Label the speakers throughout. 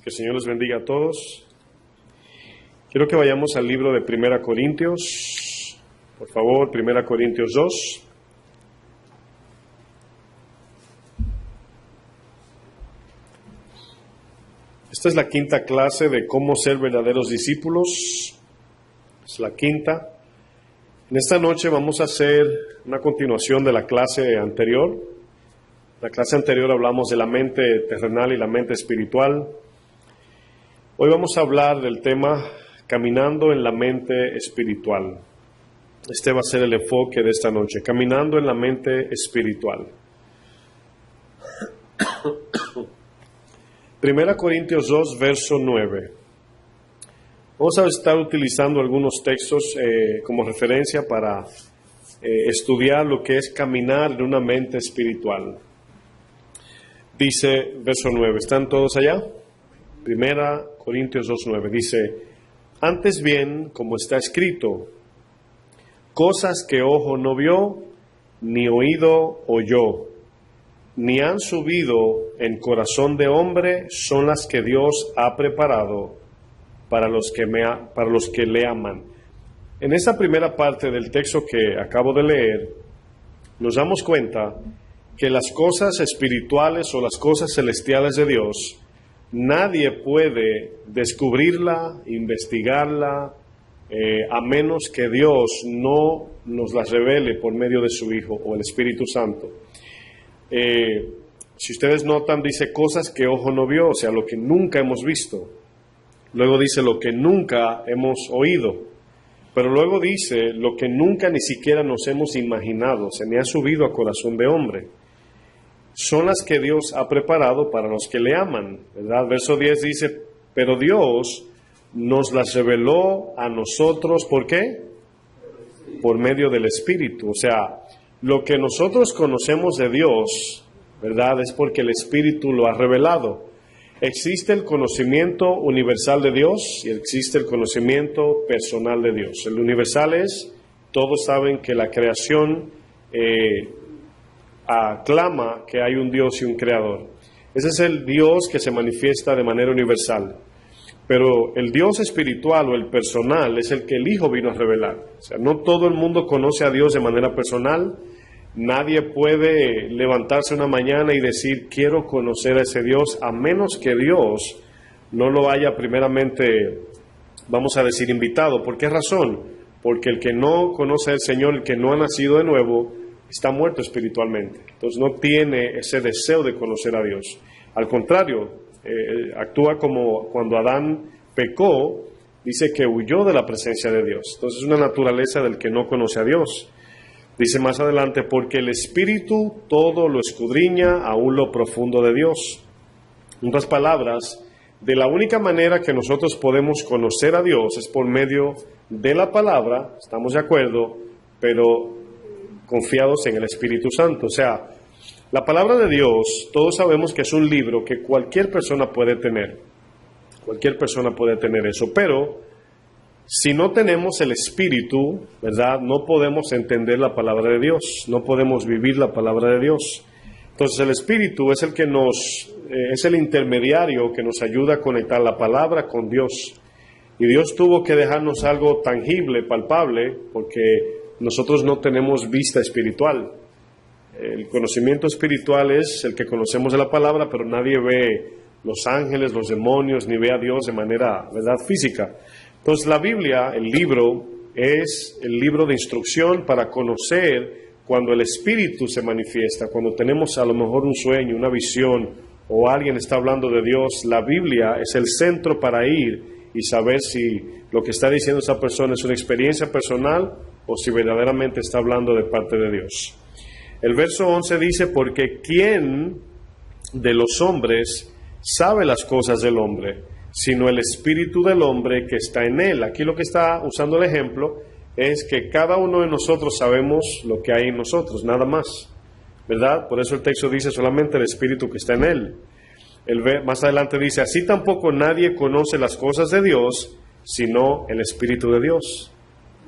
Speaker 1: Que el Señor les bendiga a todos. Quiero que vayamos al libro de 1 Corintios. Por favor, 1 Corintios 2. Esta es la quinta clase de cómo ser verdaderos discípulos. Es la quinta. En esta noche vamos a hacer una continuación de la clase anterior. La clase anterior hablamos de la mente terrenal y la mente espiritual. Hoy vamos a hablar del tema caminando en la mente espiritual. Este va a ser el enfoque de esta noche, caminando en la mente espiritual. 1 Corintios 2, verso 9. Vamos a estar utilizando algunos textos como referencia para estudiar lo que es caminar en una mente espiritual. Dice, verso 9, ¿están todos allá? 1 Corintios 2:9 dice: antes bien, como está escrito, cosas que ojo no vio, ni oído oyó, ni han subido en corazón de hombre, son las que Dios ha preparado para los que le aman. En esta primera parte del texto que acabo de leer, nos damos cuenta que las cosas espirituales o las cosas celestiales de Dios, nadie puede descubrirla, investigarla, a menos que Dios no nos las revele por medio de su Hijo o el Espíritu Santo. Si ustedes notan, dice cosas que ojo no vio, o sea, lo que nunca hemos visto. Luego dice lo que nunca hemos oído. Pero luego dice lo que nunca ni siquiera nos hemos imaginado, se me ha subido a corazón de hombre. Son las que Dios ha preparado para los que le aman, ¿verdad? Verso 10 dice, pero Dios nos las reveló a nosotros, ¿por qué? Por medio del Espíritu. O sea, lo que nosotros conocemos de Dios, ¿verdad? Es porque el Espíritu lo ha revelado. Existe el conocimiento universal de Dios y existe el conocimiento personal de Dios. El universal es, todos saben que la creación aclama que hay un Dios y un creador. Ese es el Dios que se manifiesta de manera universal. Pero el Dios espiritual o el personal es el que el Hijo vino a revelar. O sea, no todo el mundo conoce a Dios de manera personal. Nadie puede levantarse una mañana y decir, quiero conocer a ese Dios, a menos que Dios no lo haya primeramente, vamos a decir, invitado. ¿Por qué razón? Porque el que no conoce al Señor, el que no ha nacido de nuevo, está muerto espiritualmente. Entonces no tiene ese deseo de conocer a Dios. Al contrario, actúa como cuando Adán pecó, dice que huyó de la presencia de Dios. Entonces es una naturaleza del que no conoce a Dios. Dice más adelante, porque el Espíritu todo lo escudriña, aún lo profundo de Dios. En otras palabras, de la única manera que nosotros podemos conocer a Dios es por medio de la palabra, estamos de acuerdo, pero confiados en el Espíritu Santo. O sea, la palabra de Dios, todos sabemos que es un libro que cualquier persona puede tener. Cualquier persona puede tener eso, pero si no tenemos el Espíritu, ¿verdad? No podemos entender la palabra de Dios, no podemos vivir la palabra de Dios. Entonces el Espíritu es el que es el intermediario que nos ayuda a conectar la palabra con Dios. Y Dios tuvo que dejarnos algo tangible, palpable, porque nosotros no tenemos vista espiritual. El conocimiento espiritual es el que conocemos de la palabra, pero nadie ve los ángeles, los demonios, ni ve a Dios de manera, ¿verdad?, física. Entonces la Biblia, el libro, es el libro de instrucción para conocer cuando el Espíritu se manifiesta, cuando tenemos a lo mejor un sueño, una visión, o alguien está hablando de Dios. La Biblia es el centro para ir y saber si lo que está diciendo esa persona es una experiencia personal o si verdaderamente está hablando de parte de Dios. El verso 11 dice, porque ¿quién de los hombres sabe las cosas del hombre, sino el espíritu del hombre que está en él? Aquí lo que está usando el ejemplo es que cada uno de nosotros sabemos lo que hay en nosotros, nada más, ¿verdad? Por eso el texto dice solamente el espíritu que está en él. Más adelante dice, así tampoco nadie conoce las cosas de Dios, sino el Espíritu de Dios.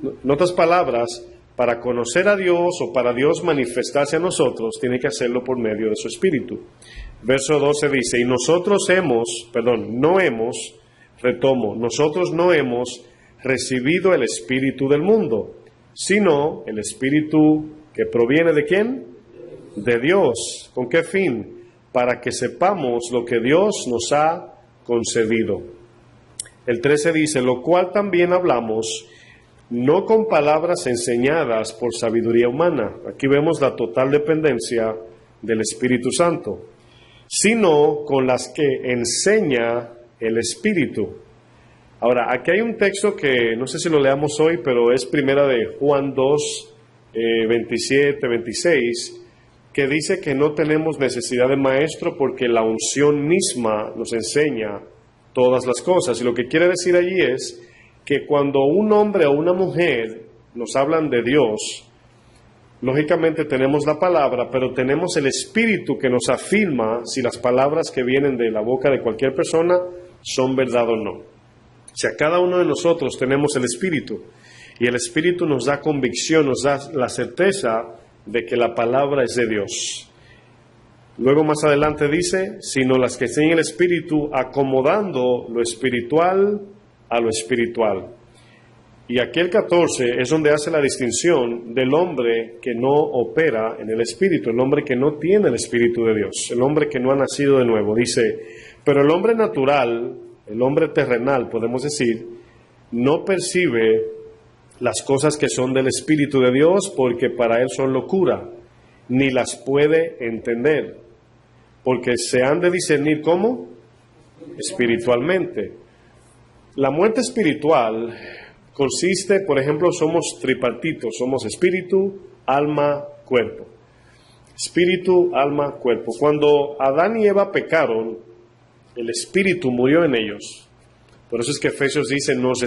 Speaker 1: En otras palabras, para conocer a Dios o para Dios manifestarse a nosotros, tiene que hacerlo por medio de su Espíritu. Verso 12 dice, nosotros no hemos recibido el espíritu del mundo, sino el espíritu que proviene ¿de quién? De Dios. ¿Con qué fin? Para que sepamos lo que Dios nos ha concedido. El 13 dice, lo cual también hablamos, no con palabras enseñadas por sabiduría humana. Aquí vemos la total dependencia del Espíritu Santo, sino con las que enseña el Espíritu. Ahora, aquí hay un texto que no sé si lo leamos hoy, pero es primera de Juan 2, 27, 26, que dice que no tenemos necesidad de maestro porque la unción misma nos enseña todas las cosas. Y lo que quiere decir allí es que cuando un hombre o una mujer nos hablan de Dios, lógicamente tenemos la palabra, pero tenemos el Espíritu que nos afirma si las palabras que vienen de la boca de cualquier persona son verdad o no. O sea, cada uno de nosotros tenemos el Espíritu, y el Espíritu nos da convicción, nos da la certeza de que la palabra es de Dios. Luego más adelante dice, sino las que enseñan el Espíritu, acomodando lo espiritual a lo espiritual. Y aquí el 14 es donde hace la distinción del hombre que no opera en el Espíritu, el hombre que no tiene el Espíritu de Dios, el hombre que no ha nacido de nuevo. Dice, pero el hombre natural, el hombre terrenal, podemos decir, no percibe las cosas que son del Espíritu de Dios porque para él son locura, ni las puede entender, porque se han de discernir ¿cómo? Espiritualmente. La muerte espiritual consiste, por ejemplo, somos tripartitos, somos espíritu, alma, cuerpo. Espíritu, alma, cuerpo. Cuando Adán y Eva pecaron, el espíritu murió en ellos. Por eso es que Efesios dice, nos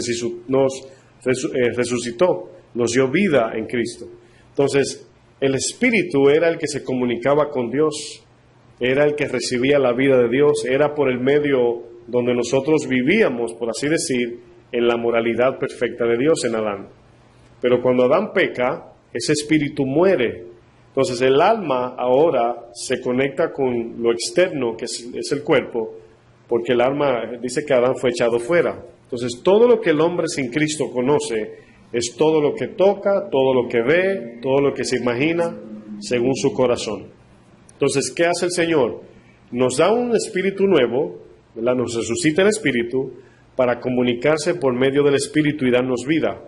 Speaker 1: resucitó, nos dio vida en Cristo. Entonces, el espíritu era el que se comunicaba con Dios, era el que recibía la vida de Dios, era por el medio donde nosotros vivíamos, por así decir, en la moralidad perfecta de Dios en Adán. Pero cuando Adán peca, ese espíritu muere. Entonces el alma ahora se conecta con lo externo, que es el cuerpo, porque el alma dice que Adán fue echado fuera. Entonces todo lo que el hombre sin Cristo conoce es todo lo que toca, todo lo que ve, todo lo que se imagina, según su corazón. Entonces, ¿qué hace el Señor? Nos da un espíritu nuevo, ¿verdad? Nos resucita el espíritu para comunicarse por medio del espíritu y darnos vida.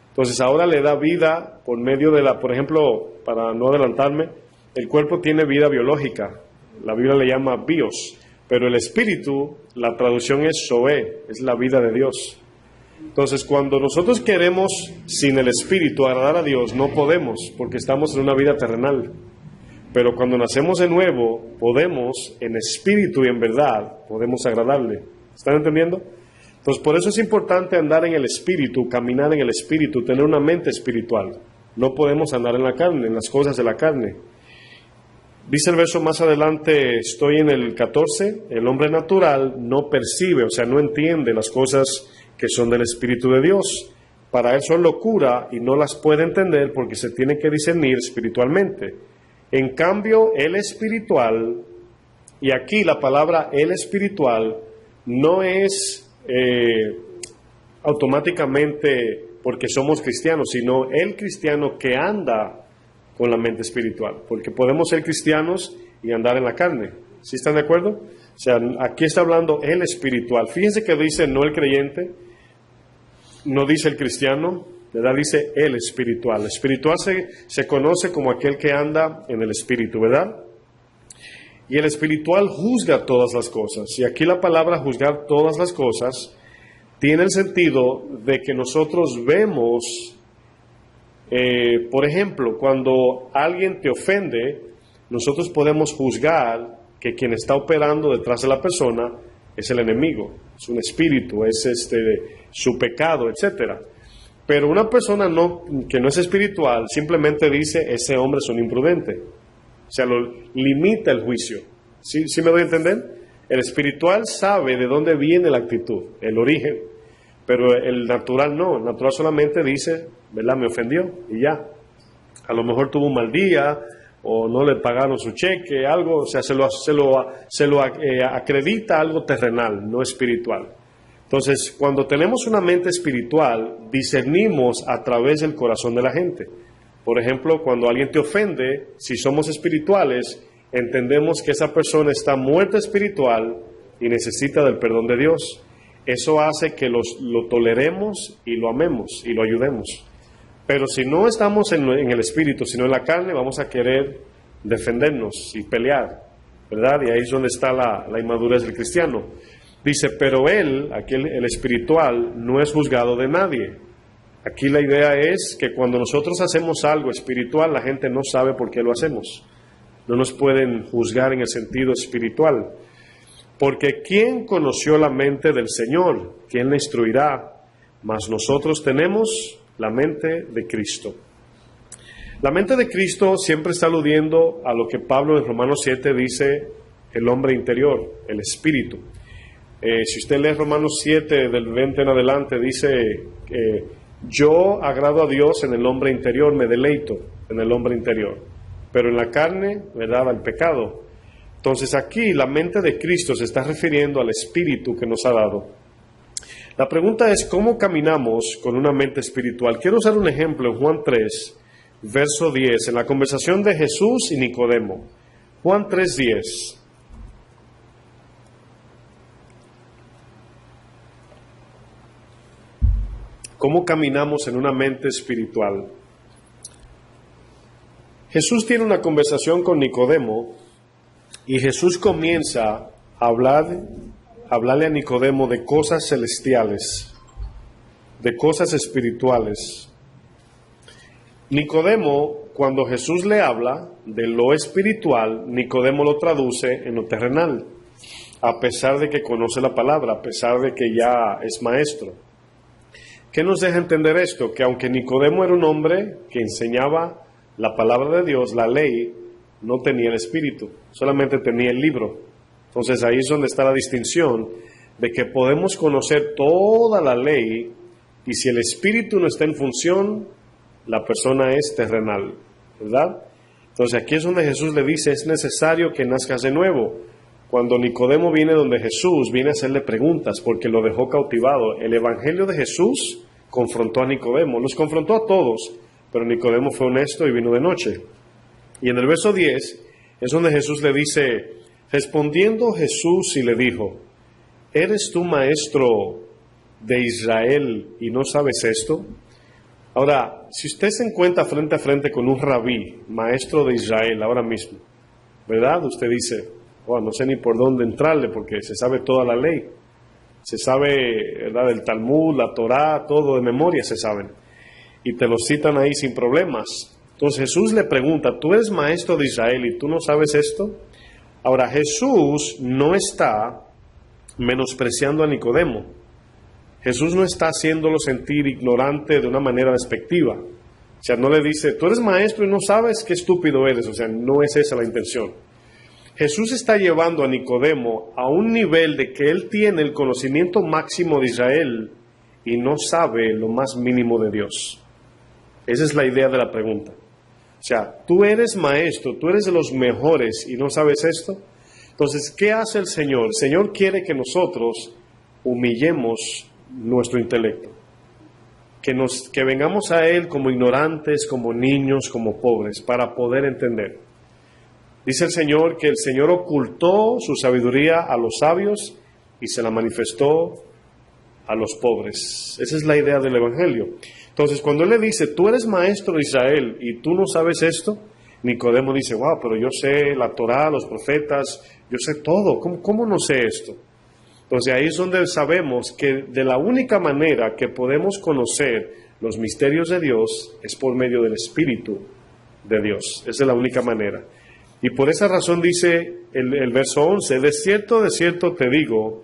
Speaker 1: Entonces ahora le da vida por medio de por ejemplo, para no adelantarme, el cuerpo tiene vida biológica, la Biblia le llama bios, pero el espíritu, la traducción es zoe, es la vida de Dios. Entonces cuando nosotros queremos sin el espíritu agradar a Dios, no podemos, porque estamos en una vida terrenal. Pero cuando nacemos de nuevo, podemos, en espíritu y en verdad, podemos agradarle. ¿Están entendiendo? Entonces, por eso es importante andar en el Espíritu, caminar en el Espíritu, tener una mente espiritual. No podemos andar en la carne, en las cosas de la carne. Dice el verso más adelante, estoy en el 14, el hombre natural no percibe, o sea, no entiende las cosas que son del Espíritu de Dios. Para él son locura y no las puede entender porque se tiene que discernir espiritualmente. En cambio, el espiritual, y aquí la palabra el espiritual no es automáticamente porque somos cristianos, sino el cristiano que anda con la mente espiritual, porque podemos ser cristianos y andar en la carne. ¿Sí están de acuerdo? O sea, aquí está hablando el espiritual. Fíjense que dice no el creyente, no dice el cristiano, ¿verdad? Dice el espiritual. El espiritual se conoce como aquel que anda en el espíritu, ¿verdad? Y el espiritual juzga todas las cosas. Y aquí la palabra juzgar todas las cosas tiene el sentido de que nosotros vemos, por ejemplo, cuando alguien te ofende, nosotros podemos juzgar que quien está operando detrás de la persona es el enemigo, es un espíritu, es su pecado, etcétera. Pero una persona que no es espiritual simplemente dice, ese hombre es un imprudente. O sea, lo limita el juicio. ¿Sí me doy a entender? El espiritual sabe de dónde viene la actitud, el origen. Pero el natural no. El natural solamente dice, ¿verdad? Me ofendió y ya. A lo mejor tuvo un mal día o no le pagaron su cheque, algo, o sea, se lo acredita algo terrenal, no espiritual. Entonces, cuando tenemos una mente espiritual, discernimos a través del corazón de la gente. Por ejemplo, cuando alguien te ofende, si somos espirituales, entendemos que esa persona está muerta espiritual y necesita del perdón de Dios. Eso hace que lo toleremos y lo amemos y lo ayudemos. Pero si no estamos en el espíritu, sino en la carne, vamos a querer defendernos y pelear, ¿verdad? Y ahí es donde está la inmadurez del cristiano. Dice, pero él, aquí el espiritual, no es juzgado de nadie. Aquí la idea es que cuando nosotros hacemos algo espiritual, la gente no sabe por qué lo hacemos. No nos pueden juzgar en el sentido espiritual. Porque ¿quién conoció la mente del Señor? ¿Quién le instruirá? Mas nosotros tenemos la mente de Cristo. La mente de Cristo siempre está aludiendo a lo que Pablo en Romanos 7 dice, el hombre interior, el espíritu. Si usted lee Romanos 7 del 20 en adelante, dice, yo agrado a Dios en el hombre interior, me deleito en el hombre interior, pero en la carne, ¿verdad?, al pecado. Entonces aquí la mente de Cristo se está refiriendo al espíritu que nos ha dado. La pregunta es, ¿cómo caminamos con una mente espiritual? Quiero usar un ejemplo en Juan 3, verso 10, en la conversación de Jesús y Nicodemo. Juan 3:10. ¿Cómo caminamos en una mente espiritual? Jesús tiene una conversación con Nicodemo y Jesús comienza a hablarle a Nicodemo de cosas celestiales, de cosas espirituales. Nicodemo, cuando Jesús le habla de lo espiritual, Nicodemo lo traduce en lo terrenal, a pesar de que conoce la palabra, a pesar de que ya es maestro. ¿Qué nos deja entender esto? Que aunque Nicodemo era un hombre que enseñaba la palabra de Dios, la ley, no tenía el espíritu, solamente tenía el libro. Entonces ahí es donde está la distinción de que podemos conocer toda la ley y si el espíritu no está en función, la persona es terrenal, ¿verdad? Entonces aquí es donde Jesús le dice, es necesario que nazcas de nuevo. Cuando Nicodemo viene donde Jesús, viene a hacerle preguntas porque lo dejó cautivado. El evangelio de Jesús confrontó a Nicodemo, los confrontó a todos, pero Nicodemo fue honesto y vino de noche. Y en el verso 10 es donde Jesús le dice, respondiendo Jesús y le dijo, ¿eres tú maestro de Israel y no sabes esto? Ahora, si usted se encuentra frente a frente con un rabí, maestro de Israel ahora mismo, ¿verdad? Usted dice, oh, no sé ni por dónde entrarle porque se sabe toda la ley. Se sabe, ¿verdad?, el Talmud, la Torá, todo de memoria se saben. Y te lo citan ahí sin problemas. Entonces Jesús le pregunta, ¿tú eres maestro de Israel y tú no sabes esto? Ahora, Jesús no está menospreciando a Nicodemo. Jesús no está haciéndolo sentir ignorante de una manera despectiva. O sea, no le dice, tú eres maestro y no sabes, qué estúpido eres. O sea, no es esa la intención. Jesús está llevando a Nicodemo a un nivel de que él tiene el conocimiento máximo de Israel y no sabe lo más mínimo de Dios. Esa es la idea de la pregunta. O sea, tú eres maestro, tú eres de los mejores y no sabes esto. Entonces, ¿qué hace el Señor? El Señor quiere que nosotros humillemos nuestro intelecto. Que vengamos a Él como ignorantes, como niños, como pobres, para poder entender. Dice el Señor que el Señor ocultó su sabiduría a los sabios y se la manifestó a los pobres. Esa es la idea del Evangelio. Entonces, cuando Él le dice, tú eres maestro de Israel y tú no sabes esto, Nicodemo dice, wow, pero yo sé la Torá, los profetas, yo sé todo. ¿Cómo no sé esto? Entonces, ahí es donde sabemos que de la única manera que podemos conocer los misterios de Dios es por medio del Espíritu de Dios. Esa es la única manera. Y por esa razón dice el verso 11, de cierto te digo,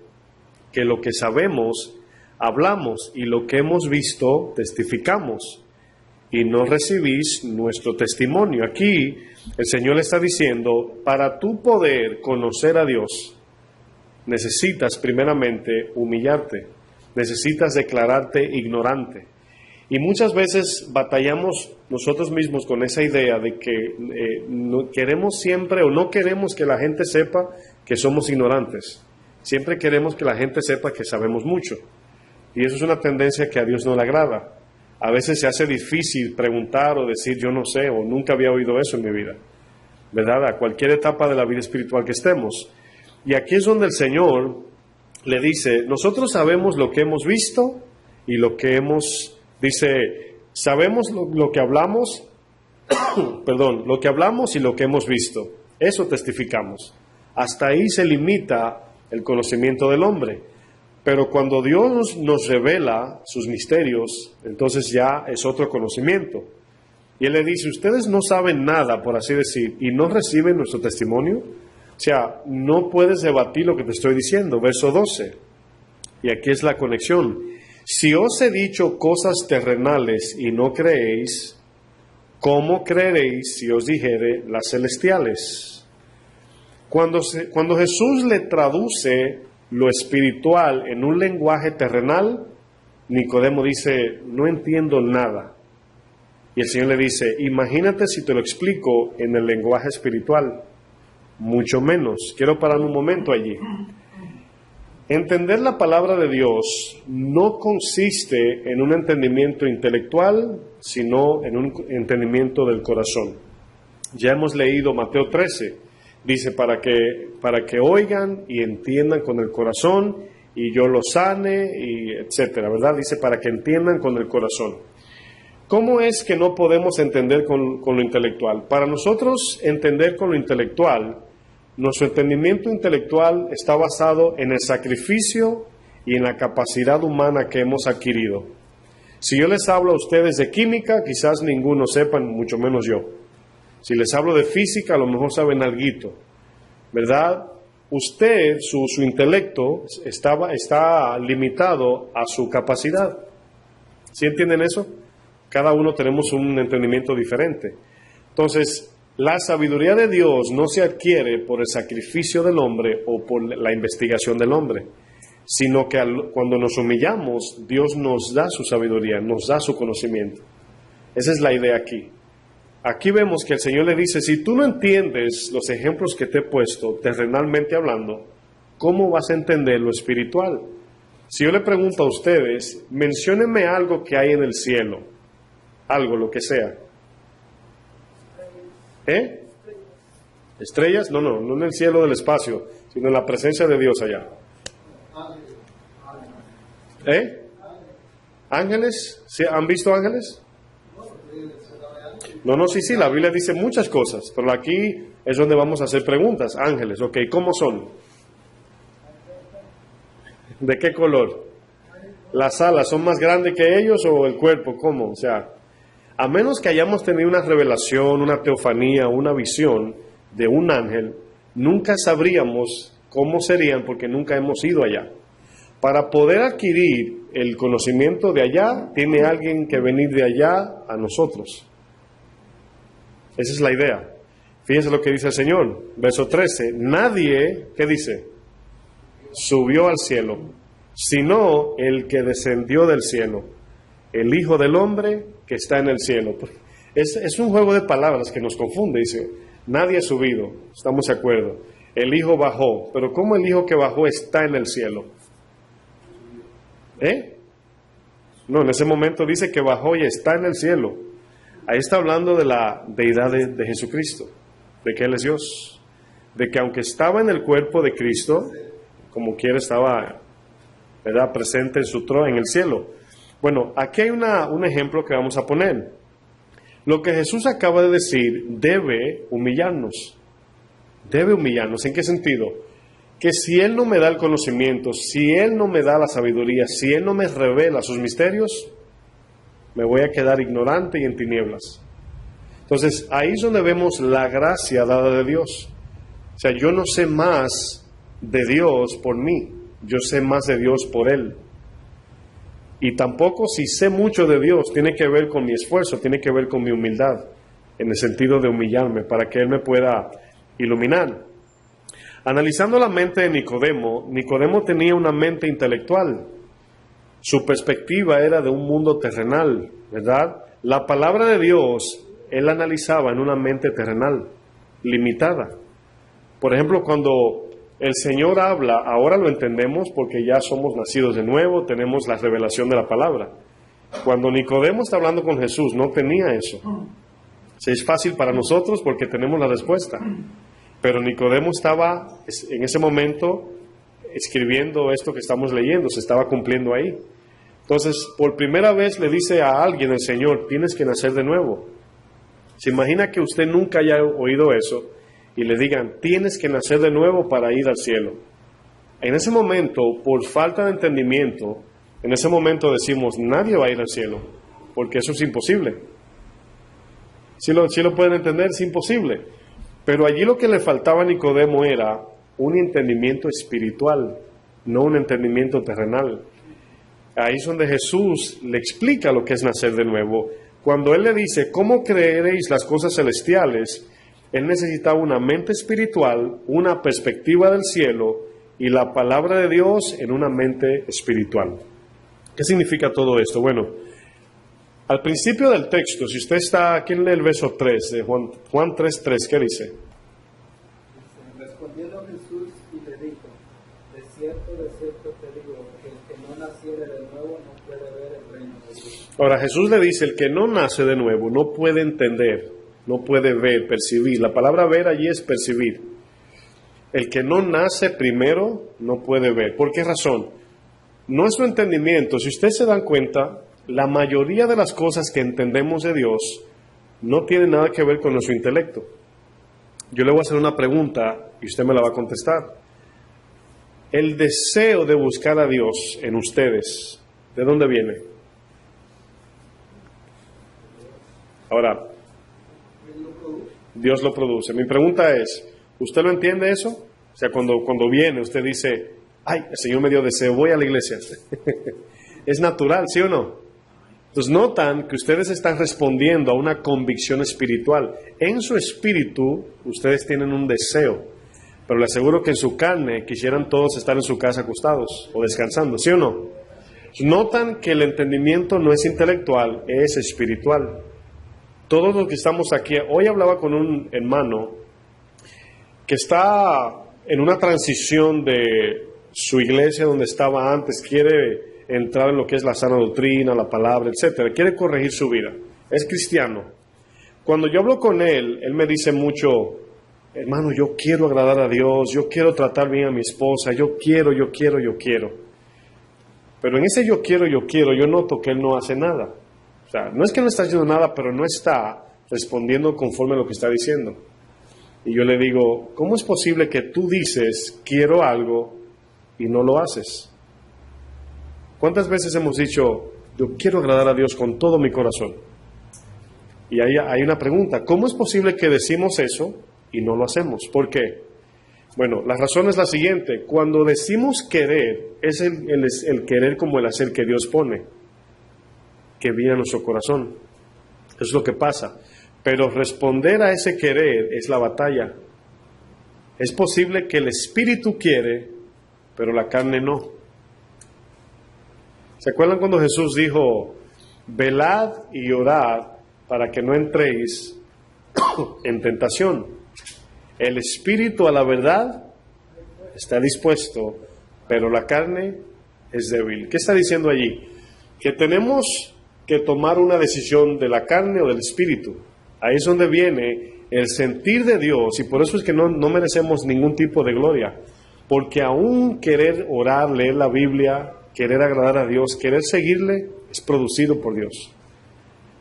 Speaker 1: que lo que sabemos, hablamos, y lo que hemos visto, testificamos, y no recibís nuestro testimonio. Aquí el Señor le está diciendo, para tú poder conocer a Dios, necesitas primeramente humillarte, necesitas declararte ignorante. Y muchas veces batallamos nosotros mismos con esa idea de que no queremos siempre o no queremos que la gente sepa que somos ignorantes. Siempre queremos que la gente sepa que sabemos mucho. Y eso es una tendencia que a Dios no le agrada. A veces se hace difícil preguntar o decir yo no sé o nunca había oído eso en mi vida, ¿verdad? A cualquier etapa de la vida espiritual que estemos. Y aquí es donde el Señor le dice, nosotros sabemos lo que hemos visto y lo que hemos, dice, sabemos lo que hablamos, perdón, lo que hablamos y lo que hemos visto. Eso testificamos. Hasta ahí se limita el conocimiento del hombre. Pero cuando Dios nos revela sus misterios, entonces ya es otro conocimiento. Y Él le dice, ustedes no saben nada, por así decir, y no reciben nuestro testimonio. O sea, no puedes debatir lo que te estoy diciendo. Verso 12. Y aquí es la conexión. Si os he dicho cosas terrenales y no creéis, ¿cómo creeréis si os dijere las celestiales? Cuando Jesús le traduce lo espiritual en un lenguaje terrenal, Nicodemo dice, no entiendo nada. Y el Señor le dice, imagínate si te lo explico en el lenguaje espiritual, mucho menos. Quiero parar un momento allí. Entender la palabra de Dios no consiste en un entendimiento intelectual, sino en un entendimiento del corazón. Ya hemos leído Mateo 13. Dice, para que oigan y entiendan con el corazón y yo los sane, y etcétera, ¿verdad? Dice, para que entiendan con el corazón. ¿Cómo es que no podemos entender con lo intelectual? Para nosotros entender con lo intelectual, nuestro entendimiento intelectual está basado en el sacrificio y en la capacidad humana que hemos adquirido. Si yo les hablo a ustedes de química, quizás ninguno sepan, mucho menos yo. Si les hablo de física, a lo mejor saben alguito, ¿verdad? Usted, su intelecto está limitado a su capacidad. ¿Sí entienden eso? Cada uno tenemos un entendimiento diferente. Entonces, la sabiduría de Dios no se adquiere por el sacrificio del hombre o por la investigación del hombre, sino que cuando nos humillamos, Dios nos da su sabiduría, nos da su conocimiento. Esa es la idea aquí. Aquí vemos que el Señor le dice, si tú no entiendes los ejemplos que te he puesto, terrenalmente hablando, ¿cómo vas a entender lo espiritual? Si yo le pregunto a ustedes, menciónenme algo que hay en el cielo, algo, lo que sea. ¿Eh? ¿Estrellas? No en el cielo del espacio, sino en la presencia de Dios allá. ¿Eh? ¿Ángeles? ¿Sí? ¿Han visto ángeles? Sí, la Biblia dice muchas cosas, pero aquí es donde vamos a hacer preguntas. Ángeles, ok, ¿cómo son? ¿De qué color? ¿Las alas son más grandes que ellos o el cuerpo? ¿Cómo? O sea, a menos que hayamos tenido una revelación, una teofanía, una visión de un ángel, nunca sabríamos cómo serían porque nunca hemos ido allá. Para poder adquirir el conocimiento de allá, tiene alguien que venir de allá a nosotros. Esa es la idea. Fíjense lo que dice el Señor. Verso 13. Nadie, ¿qué dice? Subió al cielo, sino el que descendió del cielo, el Hijo del Hombre que está en el cielo. Es un juego de palabras que nos confunde. Dice, nadie ha subido, estamos de acuerdo. El Hijo bajó, pero ¿cómo el Hijo que bajó está en el cielo? No, en ese momento dice que bajó y está en el cielo. Ahí está hablando de la deidad de Jesucristo, de que Él es Dios, de que aunque estaba en el cuerpo de Cristo, como quiera estaba, ¿verdad?, presente en su trono en el cielo. Bueno, aquí hay un ejemplo que vamos a poner. Lo que Jesús acaba de decir debe humillarnos. Debe humillarnos. ¿En qué sentido? Que si Él no me da el conocimiento, si Él no me da la sabiduría, si Él no me revela sus misterios, me voy a quedar ignorante y en tinieblas. Entonces, ahí es donde vemos la gracia dada de Dios. O sea, yo no sé más de Dios por mí, yo sé más de Dios por Él. Y tampoco si sé mucho de Dios, tiene que ver con mi esfuerzo, tiene que ver con mi humildad, en el sentido de humillarme, para que Él me pueda iluminar. Analizando la mente de Nicodemo, Nicodemo tenía una mente intelectual. Su perspectiva era de un mundo terrenal, ¿verdad? La palabra de Dios, él la analizaba en una mente terrenal, limitada. Por ejemplo, cuando el Señor habla, ahora lo entendemos porque ya somos nacidos de nuevo, tenemos la revelación de la palabra. Cuando Nicodemo está hablando con Jesús, no tenía eso. Es fácil para nosotros porque tenemos la respuesta. Pero Nicodemo estaba en ese momento escribiendo esto que estamos leyendo, se estaba cumpliendo ahí. Entonces, por primera vez le dice a alguien el Señor, tienes que nacer de nuevo. ¿Se imagina que usted nunca haya oído eso y le digan, tienes que nacer de nuevo para ir al cielo? En ese momento, por falta de entendimiento, en ese momento decimos, nadie va a ir al cielo, porque eso es imposible. Si lo pueden entender, es imposible. Pero allí lo que le faltaba a Nicodemo era un entendimiento espiritual, no un entendimiento terrenal. Ahí es donde Jesús le explica lo que es nacer de nuevo. Cuando Él le dice, ¿cómo creeréis las cosas celestiales? Él necesitaba una mente espiritual, una perspectiva del cielo y la palabra de Dios en una mente espiritual. ¿Qué significa todo esto? Bueno, al principio del texto, si usted está aquí en el verso 3 de Juan 3:3, ¿qué dice?
Speaker 2: Respondiendo Jesús y le dijo, de cierto te digo, que el que no naciere de nuevo no puede ver el reino de Dios.
Speaker 1: Ahora Jesús le dice, el que no nace de nuevo no puede entender, no puede ver, percibir. La palabra ver allí es percibir. El que no nace primero no puede ver. ¿Por qué razón? Nuestro entendimiento, si ustedes se dan cuenta, la mayoría de las cosas que entendemos de Dios no tienen nada que ver con nuestro intelecto. Yo le voy a hacer una pregunta y usted me la va a contestar. El deseo de buscar a Dios en ustedes, ¿de dónde viene? Ahora, Dios lo produce. Mi pregunta es, ¿usted lo entiende eso? O sea, cuando viene, usted dice, ay, el Señor me dio deseo, voy a la iglesia. Es natural, ¿sí o no? Entonces notan que ustedes están respondiendo a una convicción espiritual. En su espíritu, ustedes tienen un deseo, pero le aseguro que en su carne quisieran todos estar en su casa acostados o descansando, ¿sí o no? Notan que el entendimiento no es intelectual, es espiritual. Todos los que estamos aquí, hoy hablaba con un hermano que está en una transición de su iglesia donde estaba antes, quiere entrar en lo que es la sana doctrina, la palabra, etcétera, quiere corregir su vida, es cristiano. Cuando yo hablo con él, él me dice mucho, hermano, yo quiero agradar a Dios, yo quiero tratar bien a mi esposa, yo quiero. Pero en ese yo quiero, yo noto que él no hace nada. O sea, no es que no está haciendo nada, pero no está respondiendo conforme a lo que está diciendo. Y yo le digo, ¿cómo es posible que tú dices, quiero algo, y no lo haces? ¿Cuántas veces hemos dicho, yo quiero agradar a Dios con todo mi corazón? Y hay una pregunta, ¿cómo es posible que decimos eso y no lo hacemos? ¿Por qué? Bueno, la razón es la siguiente, cuando decimos querer, es el querer como el hacer que Dios pone, que viene a nuestro corazón. Eso es lo que pasa. Pero responder a ese querer es la batalla. Es posible que el espíritu quiere, pero la carne no. ¿Se acuerdan cuando Jesús dijo, velad y orad para que no entréis en tentación? El espíritu a la verdad está dispuesto, pero la carne es débil. ¿Qué está diciendo allí? Que tenemos que tomar una decisión de la carne o del espíritu. Ahí es donde viene el sentir de Dios, y por eso es que no merecemos ningún tipo de gloria, porque aún querer orar, leer la Biblia, querer agradar a Dios, querer seguirle, es producido por Dios.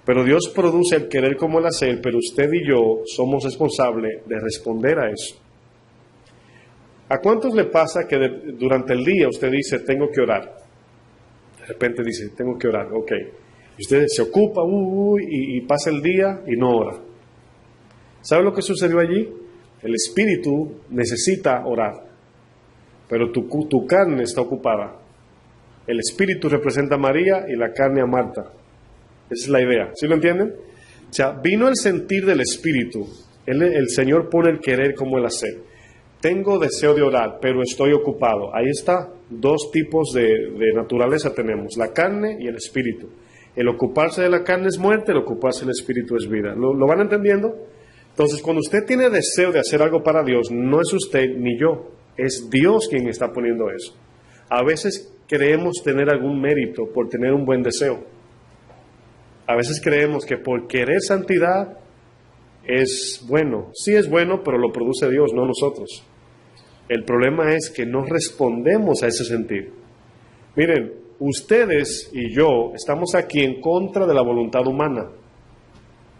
Speaker 1: Pero Dios produce el querer como el hacer, pero usted y yo somos responsables de responder a eso. ¿A cuántos le pasa que durante el día usted dice, tengo que orar? De repente dice, tengo que orar, ok. Y usted se ocupa, y pasa el día y no ora. ¿Sabe lo que sucedió allí? El espíritu necesita orar, pero tu carne está ocupada. El espíritu representa a María y la carne a Marta. Esa es la idea. ¿Sí lo entienden? O sea, vino el sentir del espíritu. El Señor pone el querer como el hacer. Tengo deseo de orar, pero estoy ocupado. Ahí está. Dos tipos de naturaleza tenemos, la carne y el espíritu. El ocuparse de la carne es muerte, el ocuparse del espíritu es vida. ¿Lo van entendiendo? Entonces, cuando usted tiene deseo de hacer algo para Dios, no es usted ni yo, es Dios quien está poniendo eso. A veces creemos tener algún mérito por tener un buen deseo. A veces creemos que por querer santidad es bueno. Sí es bueno, pero lo produce Dios, no nosotros. El problema es que no respondemos a ese sentir. Miren, ustedes y yo estamos aquí en contra de la voluntad humana.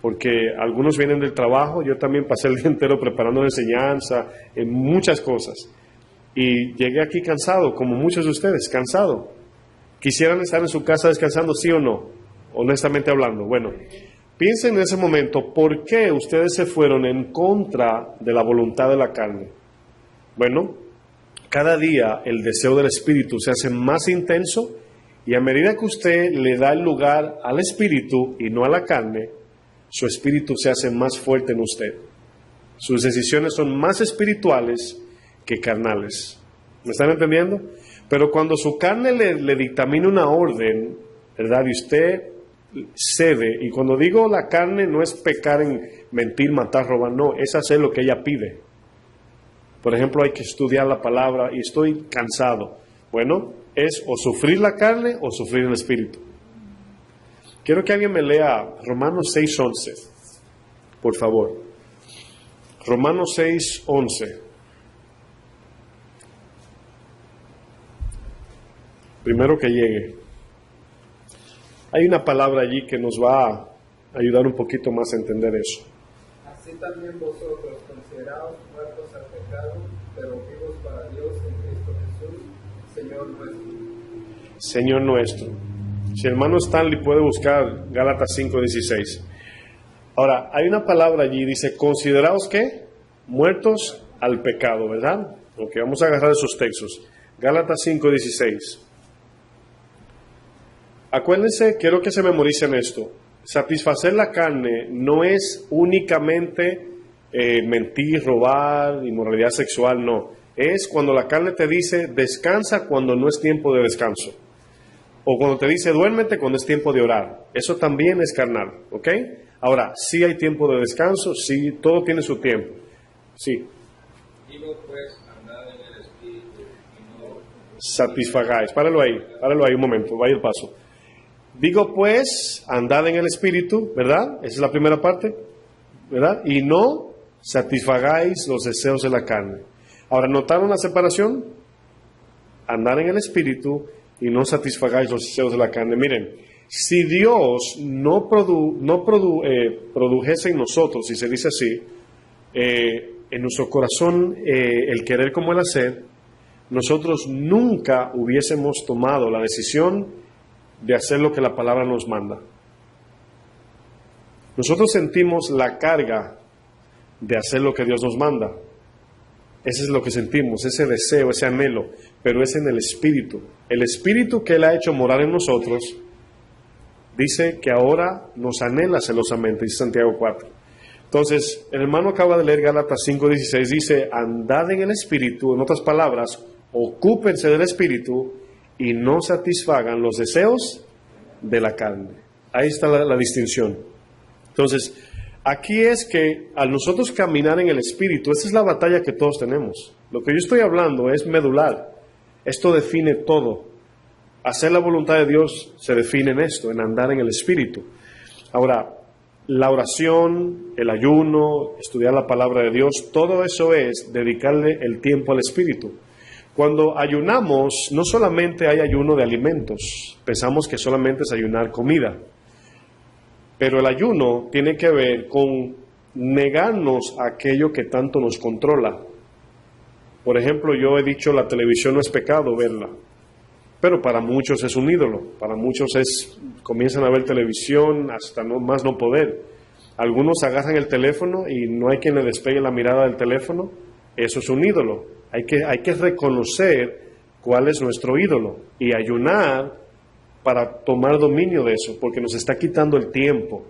Speaker 1: Porque algunos vienen del trabajo, yo también pasé el día entero preparando la enseñanza, en muchas cosas. Y llegué aquí cansado, como muchos de ustedes, cansado. ¿Quisieran estar en su casa descansando, sí o no? Honestamente hablando. Bueno, piensen en ese momento, ¿por qué ustedes se fueron en contra de la voluntad de la carne? Bueno, cada día el deseo del Espíritu se hace más intenso y a medida que usted le da el lugar al Espíritu y no a la carne, su espíritu se hace más fuerte en usted. Sus decisiones son más espirituales que carnales. ¿Me están entendiendo? Pero cuando su carne le dictamina una orden, ¿verdad? Y usted cede, y cuando digo la carne no es pecar en mentir, matar, robar, no, es hacer lo que ella pide. Por ejemplo, hay que estudiar la palabra y estoy cansado. Bueno, es o sufrir la carne o sufrir el espíritu. Quiero que alguien me lea Romanos 6:11, por favor. Romanos 6:11. Primero que llegue. Hay una palabra allí que nos va a ayudar un poquito más a entender eso.
Speaker 2: Así también vosotros, considerados muertos al pecado, pero vivos para Dios en Cristo Jesús, Señor nuestro.
Speaker 1: Señor nuestro. Si el hermano Stanley puede buscar Gálatas 5:16. Ahora, hay una palabra allí, dice, consideraos ¿qué? Muertos al pecado, ¿verdad? Ok, vamos a agarrar esos textos. Gálatas 5:16. Acuérdense, quiero que se memoricen esto. Satisfacer la carne no es únicamente mentir, robar, inmoralidad sexual, no. Es cuando la carne te dice, descansa cuando no es tiempo de descanso. O cuando te dice, duérmete cuando es tiempo de orar. Eso también es carnal, ¿ok? Ahora, sí hay tiempo de descanso, sí, todo tiene su tiempo. Sí.
Speaker 3: Digo pues, andad en el espíritu y no
Speaker 1: Satisfagáis. Páralo ahí un momento, vaya el paso. Digo pues, andad en el espíritu, ¿verdad? Esa es la primera parte, ¿verdad? Y no satisfagáis los deseos de la carne. Ahora, ¿notaron la separación? Andar en el espíritu y no satisfagáis los deseos de la carne. Miren, si Dios no produjese en nosotros, si se dice así, en nuestro corazón el querer como el hacer, nosotros nunca hubiésemos tomado la decisión de hacer lo que la palabra nos manda. Nosotros sentimos la carga de hacer lo que Dios nos manda. Ese es lo que sentimos, ese deseo, ese anhelo, pero es en el Espíritu. El Espíritu que Él ha hecho morar en nosotros, dice que ahora nos anhela celosamente, dice Santiago 4. Entonces, el hermano acaba de leer Gálatas 5:16, dice, andad en el Espíritu, en otras palabras, ocúpense del Espíritu y no satisfagan los deseos de la carne. Ahí está la distinción. Entonces, aquí es que al nosotros caminar en el Espíritu, esa es la batalla que todos tenemos. Lo que yo estoy hablando es medular. Esto define todo. Hacer la voluntad de Dios se define en esto, en andar en el Espíritu. Ahora, la oración, el ayuno, estudiar la palabra de Dios, todo eso es dedicarle el tiempo al Espíritu. Cuando ayunamos, no solamente hay ayuno de alimentos, pensamos que solamente es ayunar comida. Pero el ayuno tiene que ver con negarnos a aquello que tanto nos controla. Por ejemplo, yo he dicho la televisión no es pecado verla, pero para muchos es un ídolo, para muchos comienzan a ver televisión hasta más no poder. Algunos agarran el teléfono y no hay quien le despegue la mirada del teléfono, eso es un ídolo. Hay que reconocer cuál es nuestro ídolo y ayunar para tomar dominio de eso, porque nos está quitando el tiempo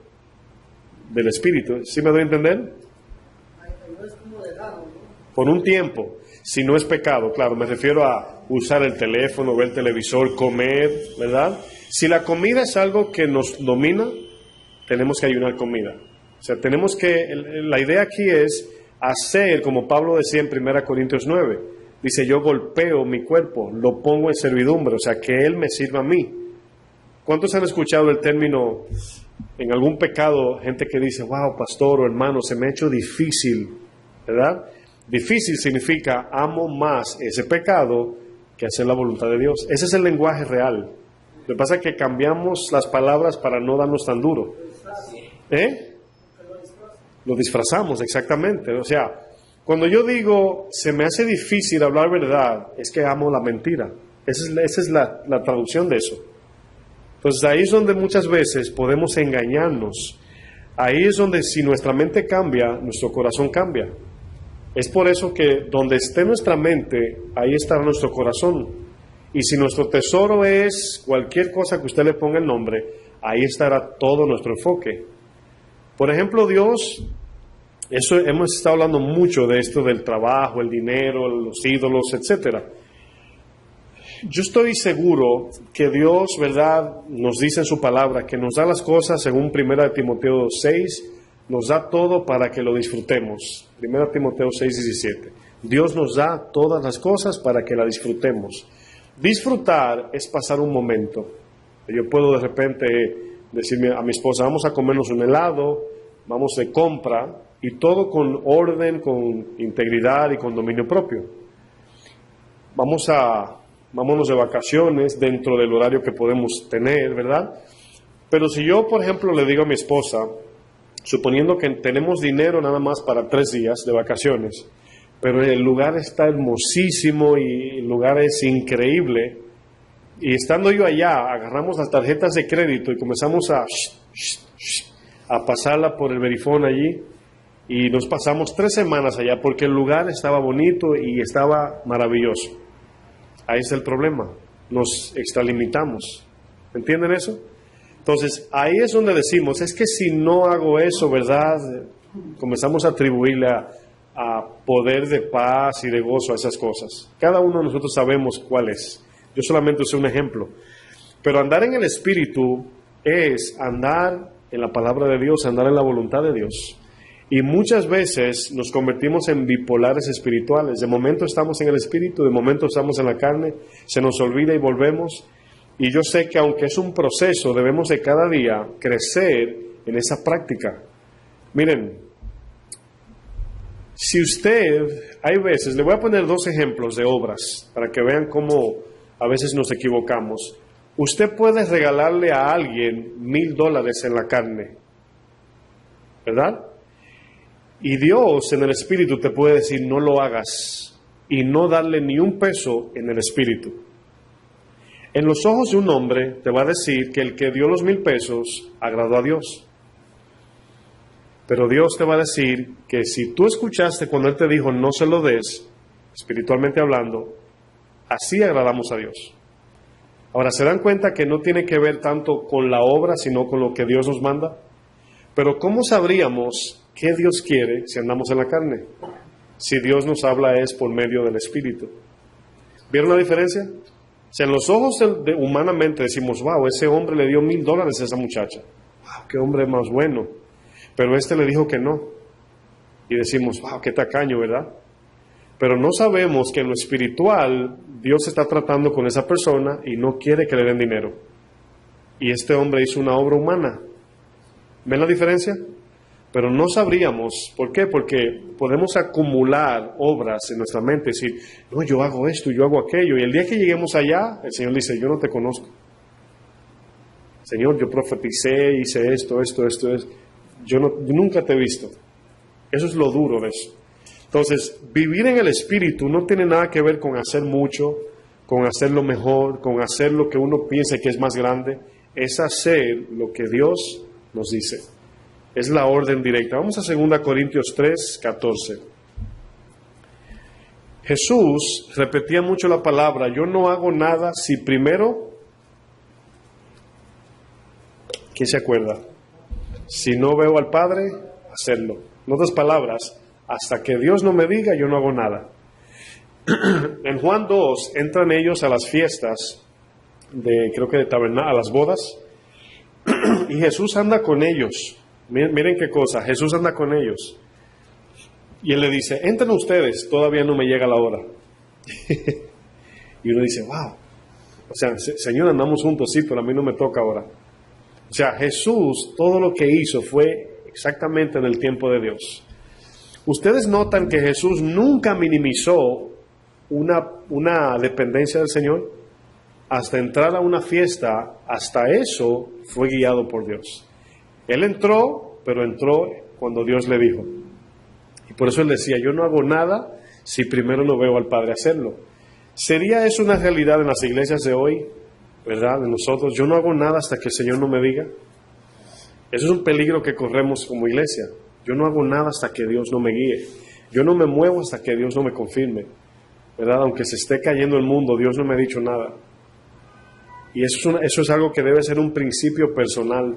Speaker 1: del Espíritu. ¿Sí me doy a entender?
Speaker 2: No es como dejarlo, ¿no?
Speaker 1: Por un tiempo. Si no es pecado, claro, me refiero a usar el teléfono, ver el televisor, comer, ¿verdad? Si la comida es algo que nos domina, tenemos que ayunar comida. O sea, tenemos que, la idea aquí es hacer, como Pablo decía en 1 Corintios 9, dice, yo golpeo mi cuerpo, lo pongo en servidumbre, o sea, que Él me sirva a mí. ¿Cuántos han escuchado el término, en algún pecado, gente que dice, wow, pastor o hermano, se me ha hecho difícil, ¿verdad? Difícil significa, amo más ese pecado que hacer la voluntad de Dios. Ese es el lenguaje real. Lo que pasa es que cambiamos las palabras para no darnos tan duro. Lo disfrazamos, exactamente. O sea, cuando yo digo, se me hace difícil hablar verdad, es que amo la mentira. Esa es la traducción de eso. Entonces ahí es donde muchas veces podemos engañarnos. Ahí es donde si nuestra mente cambia, nuestro corazón cambia. Es por eso que donde esté nuestra mente, ahí estará nuestro corazón. Y si nuestro tesoro es cualquier cosa que usted le ponga el nombre, ahí estará todo nuestro enfoque. Por ejemplo, Dios, eso hemos estado hablando mucho de esto del trabajo, el dinero, los ídolos, etcétera. Yo estoy seguro que Dios, ¿verdad?, nos dice en su palabra que nos da las cosas, según 1 Timoteo 6, nos da todo para que lo disfrutemos. 1 Timoteo 6:17. Dios nos da todas las cosas para que la disfrutemos. Disfrutar es pasar un momento. Yo puedo de repente decirme a mi esposa, vamos a comernos un helado, vamos de compra, y todo con orden, con integridad y con dominio propio. Vámonos de vacaciones dentro del horario que podemos tener, ¿verdad? Pero si yo, por ejemplo, le digo a mi esposa, suponiendo que tenemos dinero nada más para 3 días de vacaciones, pero el lugar está hermosísimo y el lugar es increíble, y estando yo allá, agarramos las tarjetas de crédito y comenzamos a pasarla por el verifón allí, y nos pasamos 3 semanas allá porque el lugar estaba bonito y estaba maravilloso. Ahí está el problema, nos extralimitamos. ¿Entienden eso? Entonces, ahí es donde decimos, es que si no hago eso, ¿verdad? Comenzamos a atribuirle a poder de paz y de gozo a esas cosas. Cada uno de nosotros sabemos cuál es. Yo solamente usé un ejemplo. Pero andar en el Espíritu es andar en la palabra de Dios, andar en la voluntad de Dios. Y muchas veces nos convertimos en bipolares espirituales. De momento estamos en el Espíritu, de momento estamos en la carne, se nos olvida y volvemos. Y yo sé que aunque es un proceso, debemos de cada día crecer en esa práctica. Miren, si usted, hay veces, le voy a poner 2 ejemplos de obras para que vean cómo a veces nos equivocamos. Usted puede regalarle a alguien $1,000 en la carne, ¿verdad? Y Dios en el Espíritu te puede decir no lo hagas y no darle ni un peso en el Espíritu. En los ojos de un hombre te va a decir que el que dio los $1,000 agradó a Dios. Pero Dios te va a decir que si tú escuchaste cuando Él te dijo no se lo des, espiritualmente hablando, así agradamos a Dios. Ahora, ¿se dan cuenta que no tiene que ver tanto con la obra, sino con lo que Dios nos manda? Pero ¿cómo sabríamos qué Dios quiere si andamos en la carne? Si Dios nos habla es por medio del Espíritu. ¿Vieron la diferencia? O sea, en los ojos humanamente decimos, wow, ese hombre le dio $1,000 a esa muchacha. Wow, qué hombre más bueno. Pero este le dijo que no. Y decimos, wow, qué tacaño, ¿verdad? Pero no sabemos que en lo espiritual Dios está tratando con esa persona y no quiere que le den dinero. Y este hombre hizo una obra humana. ¿Ven la diferencia? Pero no sabríamos. ¿Por qué? Porque podemos acumular obras en nuestra mente y decir, no, yo hago esto, yo hago aquello. Y el día que lleguemos allá, el Señor dice, yo no te conozco. Señor, yo profeticé, hice esto. Yo nunca te he visto. Eso es lo duro de eso. Entonces, vivir en el Espíritu no tiene nada que ver con hacer mucho, con hacer lo mejor, con hacer lo que uno piense que es más grande. Es hacer lo que Dios nos dice. Es la orden directa. Vamos a 2 Corintios 3:14. Jesús repetía mucho la palabra, yo no hago nada si primero, ¿quién se acuerda? Si no veo al Padre, hacerlo. En otras palabras, hasta que Dios no me diga, yo no hago nada. En Juan 2 entran ellos a las fiestas creo que de tabernáculo, a las bodas, y Jesús anda con ellos. Miren qué cosa, Jesús anda con ellos. Y él le dice, entren ustedes, todavía no me llega la hora. Y uno dice, wow, o sea, Señor, andamos juntos, sí, pero a mí no me toca ahora. O sea, Jesús, todo lo que hizo fue exactamente en el tiempo de Dios. Ustedes notan que Jesús nunca minimizó una dependencia del Señor. Hasta entrar a una fiesta, hasta eso fue guiado por Dios. Él entró, pero entró cuando Dios le dijo. Y por eso él decía, yo no hago nada si primero no veo al Padre hacerlo. ¿Sería eso una realidad en las iglesias de hoy? ¿Verdad? De nosotros, yo no hago nada hasta que el Señor no me diga. Eso es un peligro que corremos como iglesia. Yo no hago nada hasta que Dios no me guíe. Yo no me muevo hasta que Dios no me confirme. ¿Verdad? Aunque se esté cayendo el mundo, Dios no me ha dicho nada. Y eso es algo que debe ser un principio personal.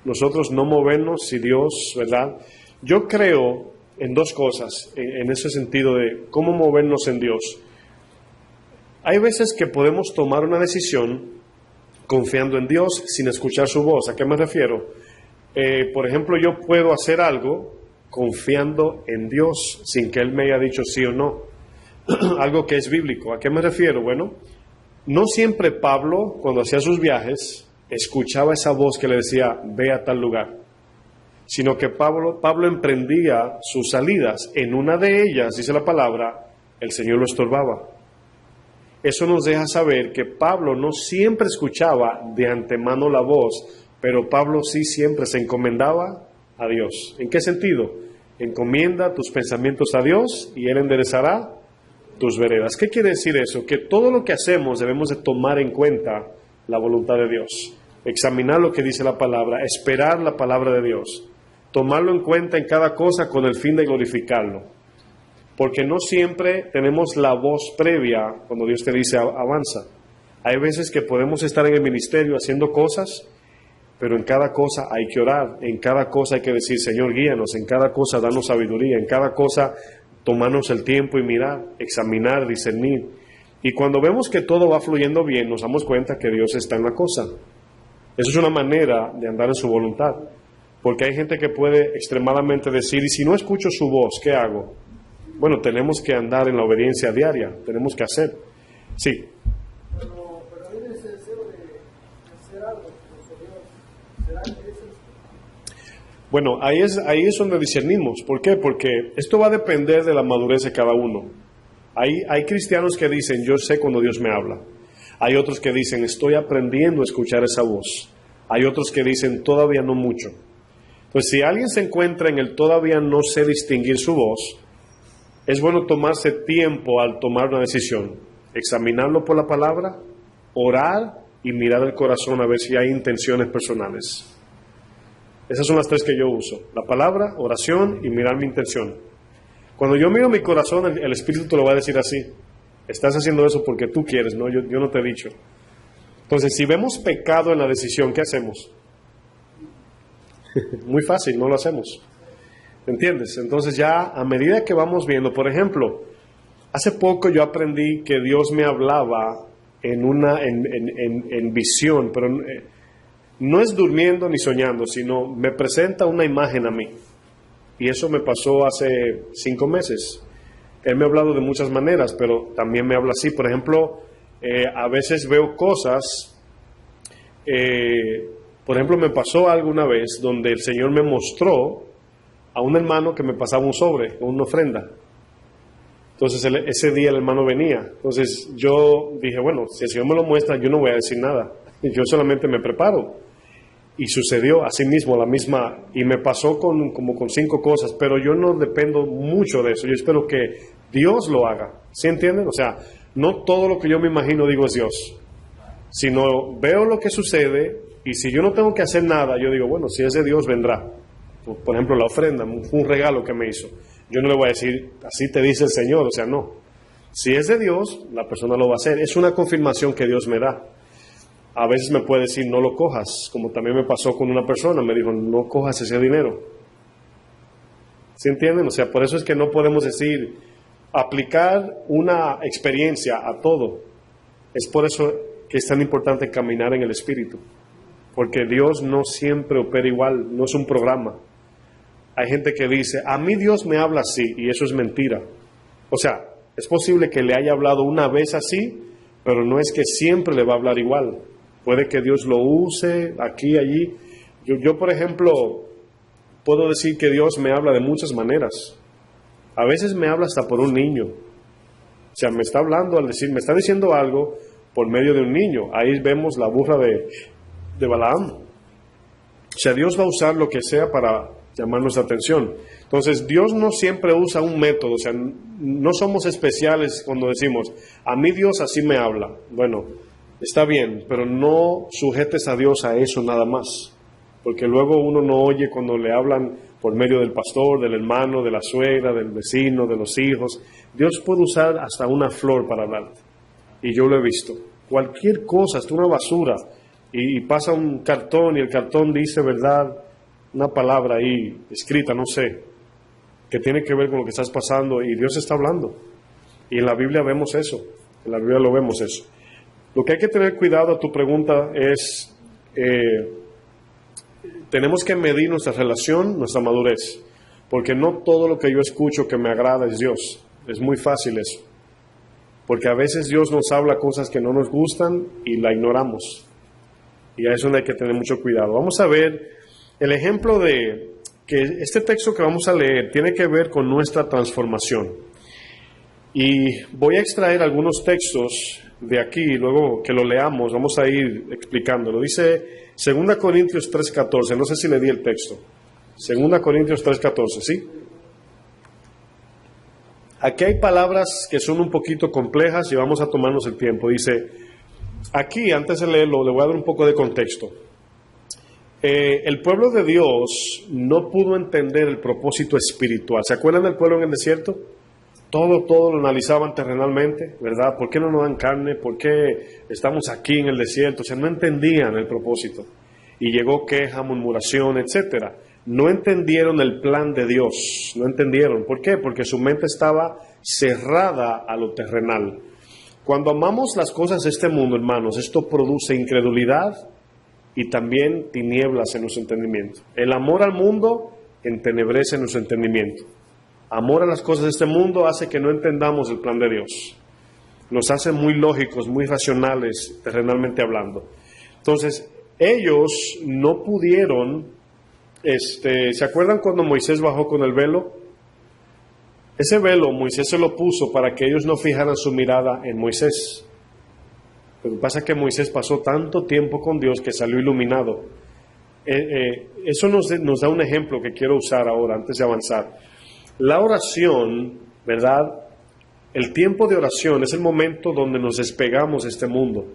Speaker 1: Nosotros no movernos si Dios, ¿verdad? Yo creo en dos cosas, en ese sentido de cómo movernos en Dios. Hay veces que podemos tomar una decisión confiando en Dios sin escuchar su voz. ¿A qué me refiero? Por ejemplo, yo puedo hacer algo confiando en Dios sin que Él me haya dicho sí o no. Algo que es bíblico. ¿A qué me refiero? Bueno, no siempre Pablo, cuando hacía sus viajes, escuchaba esa voz que le decía, ve a tal lugar. Sino que Pablo emprendía sus salidas. En una de ellas, dice la palabra, el Señor lo estorbaba. Eso nos deja saber que Pablo no siempre escuchaba de antemano la voz, pero Pablo sí siempre se encomendaba a Dios. ¿En qué sentido? Encomienda tus pensamientos a Dios y Él enderezará tus veredas. ¿Qué quiere decir eso? Que todo lo que hacemos debemos de tomar en cuenta la voluntad de Dios, examinar lo que dice la palabra, esperar la palabra de Dios, tomarlo en cuenta en cada cosa con el fin de glorificarlo. Porque no siempre tenemos la voz previa cuando Dios te dice avanza. Hay veces que podemos estar en el ministerio haciendo cosas, pero en cada cosa hay que orar, en cada cosa hay que decir, Señor, guíanos, en cada cosa danos sabiduría, en cada cosa tomarnos el tiempo y mirar, examinar, discernir. Y cuando vemos que todo va fluyendo bien, nos damos cuenta que Dios está en la cosa. Eso es una manera de andar en su voluntad. Porque hay gente que puede extremadamente decir, y si no escucho su voz, ¿qué hago? Bueno, tenemos que andar en la obediencia diaria, tenemos que hacer. Sí.
Speaker 2: Pero hay ese deseo de hacer algo por Dios. ¿Será que eso es?
Speaker 1: Bueno, ahí es donde discernimos. ¿Por qué? Porque esto va a depender de la madurez de cada uno. Hay cristianos que dicen, yo sé cuando Dios me habla. Hay otros que dicen, estoy aprendiendo a escuchar esa voz. Hay otros que dicen, todavía no mucho. Pues si alguien se encuentra en el todavía no sé distinguir su voz, es bueno tomarse tiempo al tomar una decisión, examinarlo por la palabra, orar y mirar el corazón a ver si hay intenciones personales. Esas son las tres que yo uso, la palabra, oración y mirar mi intención. Cuando yo miro mi corazón, el Espíritu te lo va a decir así, estás haciendo eso porque tú quieres, ¿no? Yo no te he dicho. Entonces, si vemos pecado en la decisión, ¿qué hacemos? Muy fácil, no lo hacemos. ¿Entiendes? Entonces ya a medida que vamos viendo, por ejemplo, hace poco yo aprendí que Dios me hablaba en visión, pero no es durmiendo ni soñando, sino me presenta una imagen a mí. Y eso me pasó hace 5 meses. Él me ha hablado de muchas maneras, pero también me habla así. Por ejemplo, a veces veo cosas, por ejemplo, me pasó alguna vez donde el Señor me mostró a un hermano que me pasaba un sobre, una ofrenda. Entonces ese día el hermano venía. Entonces yo dije, bueno, si el Señor me lo muestra, yo no voy a decir nada. Yo solamente me preparo. Y sucedió así mismo, la misma, y me pasó como con 5 cosas, pero yo no dependo mucho de eso. Yo espero que Dios lo haga. ¿Sí entienden? O sea, no todo lo que yo me imagino digo es Dios, sino veo lo que sucede, y si yo no tengo que hacer nada, yo digo, bueno, si es de Dios vendrá. Por ejemplo, la ofrenda, fue un regalo que me hizo. Yo no le voy a decir, así te dice el Señor, o sea, no. Si es de Dios, la persona lo va a hacer. Es una confirmación que Dios me da. A veces me puede decir, no lo cojas, como también me pasó con una persona, me dijo, no cojas ese dinero. ¿Sí entienden? O sea, por eso es que no podemos decir, aplicar una experiencia a todo. Es por eso que es tan importante caminar en el Espíritu, porque Dios no siempre opera igual, no es un programa. Hay gente que dice, a mí Dios me habla así, y eso es mentira. O sea, es posible que le haya hablado una vez así, pero no es que siempre le va a hablar igual. Puede que Dios lo use aquí, allí. Yo, por ejemplo, puedo decir que Dios me habla de muchas maneras. A veces me habla hasta por un niño. O sea, me está hablando al decir, me está diciendo algo por medio de un niño. Ahí vemos la burra de Balaam. O sea, Dios va a usar lo que sea para llamar nuestra atención. Entonces, Dios no siempre usa un método. O sea, no somos especiales cuando decimos, a mí Dios así me habla. Bueno, está bien, pero no sujetes a Dios a eso nada más. Porque luego uno no oye cuando le hablan por medio del pastor, del hermano, de la suegra, del vecino, de los hijos. Dios puede usar hasta una flor para hablarte. Y yo lo he visto. Cualquier cosa, hasta una basura. Y pasa un cartón y el cartón dice, ¿verdad?, una palabra ahí escrita, no sé, que tiene que ver con lo que estás pasando y Dios está hablando. Y en la Biblia vemos eso. En la Biblia lo vemos eso. Lo que hay que tener cuidado, a tu pregunta, es... tenemos que medir nuestra relación, nuestra madurez, porque no todo lo que yo escucho que me agrada es Dios. Es muy fácil eso, porque a veces Dios nos habla cosas que no nos gustan y la ignoramos, y a eso hay que tener mucho cuidado. Vamos a ver el ejemplo de que este texto que vamos a leer tiene que ver con nuestra transformación, y voy a extraer algunos textos de aquí, y luego que lo leamos vamos a ir explicándolo. Dice 2 Corintios 3:14, no sé si le di el texto. 2 Corintios 3:14, ¿sí? Aquí hay palabras que son un poquito complejas y vamos a tomarnos el tiempo. Dice, aquí, antes de leerlo, le voy a dar un poco de contexto. El pueblo de Dios no pudo entender el propósito espiritual. ¿Se acuerdan del pueblo en el desierto? Todo lo analizaban terrenalmente, ¿verdad? ¿Por qué no nos dan carne? ¿Por qué estamos aquí en el desierto? O sea, no entendían el propósito. Y llegó queja, murmuración, etcétera. No entendieron el plan de Dios. No entendieron. ¿Por qué? Porque su mente estaba cerrada a lo terrenal. Cuando amamos las cosas de este mundo, hermanos, esto produce incredulidad y también tinieblas en nuestro entendimiento. El amor al mundo entenebrece nuestro entendimiento. Amor a las cosas de este mundo hace que no entendamos el plan de Dios. Nos hace muy lógicos, muy racionales, terrenalmente hablando. Entonces, ellos no pudieron, ¿se acuerdan cuando Moisés bajó con el velo? Ese velo Moisés se lo puso para que ellos no fijaran su mirada en Moisés. Lo que pasa es que Moisés pasó tanto tiempo con Dios que salió iluminado. Eso nos da un ejemplo que quiero usar ahora, antes de avanzar. La oración, ¿verdad? El tiempo de oración es el momento donde nos despegamos de este mundo.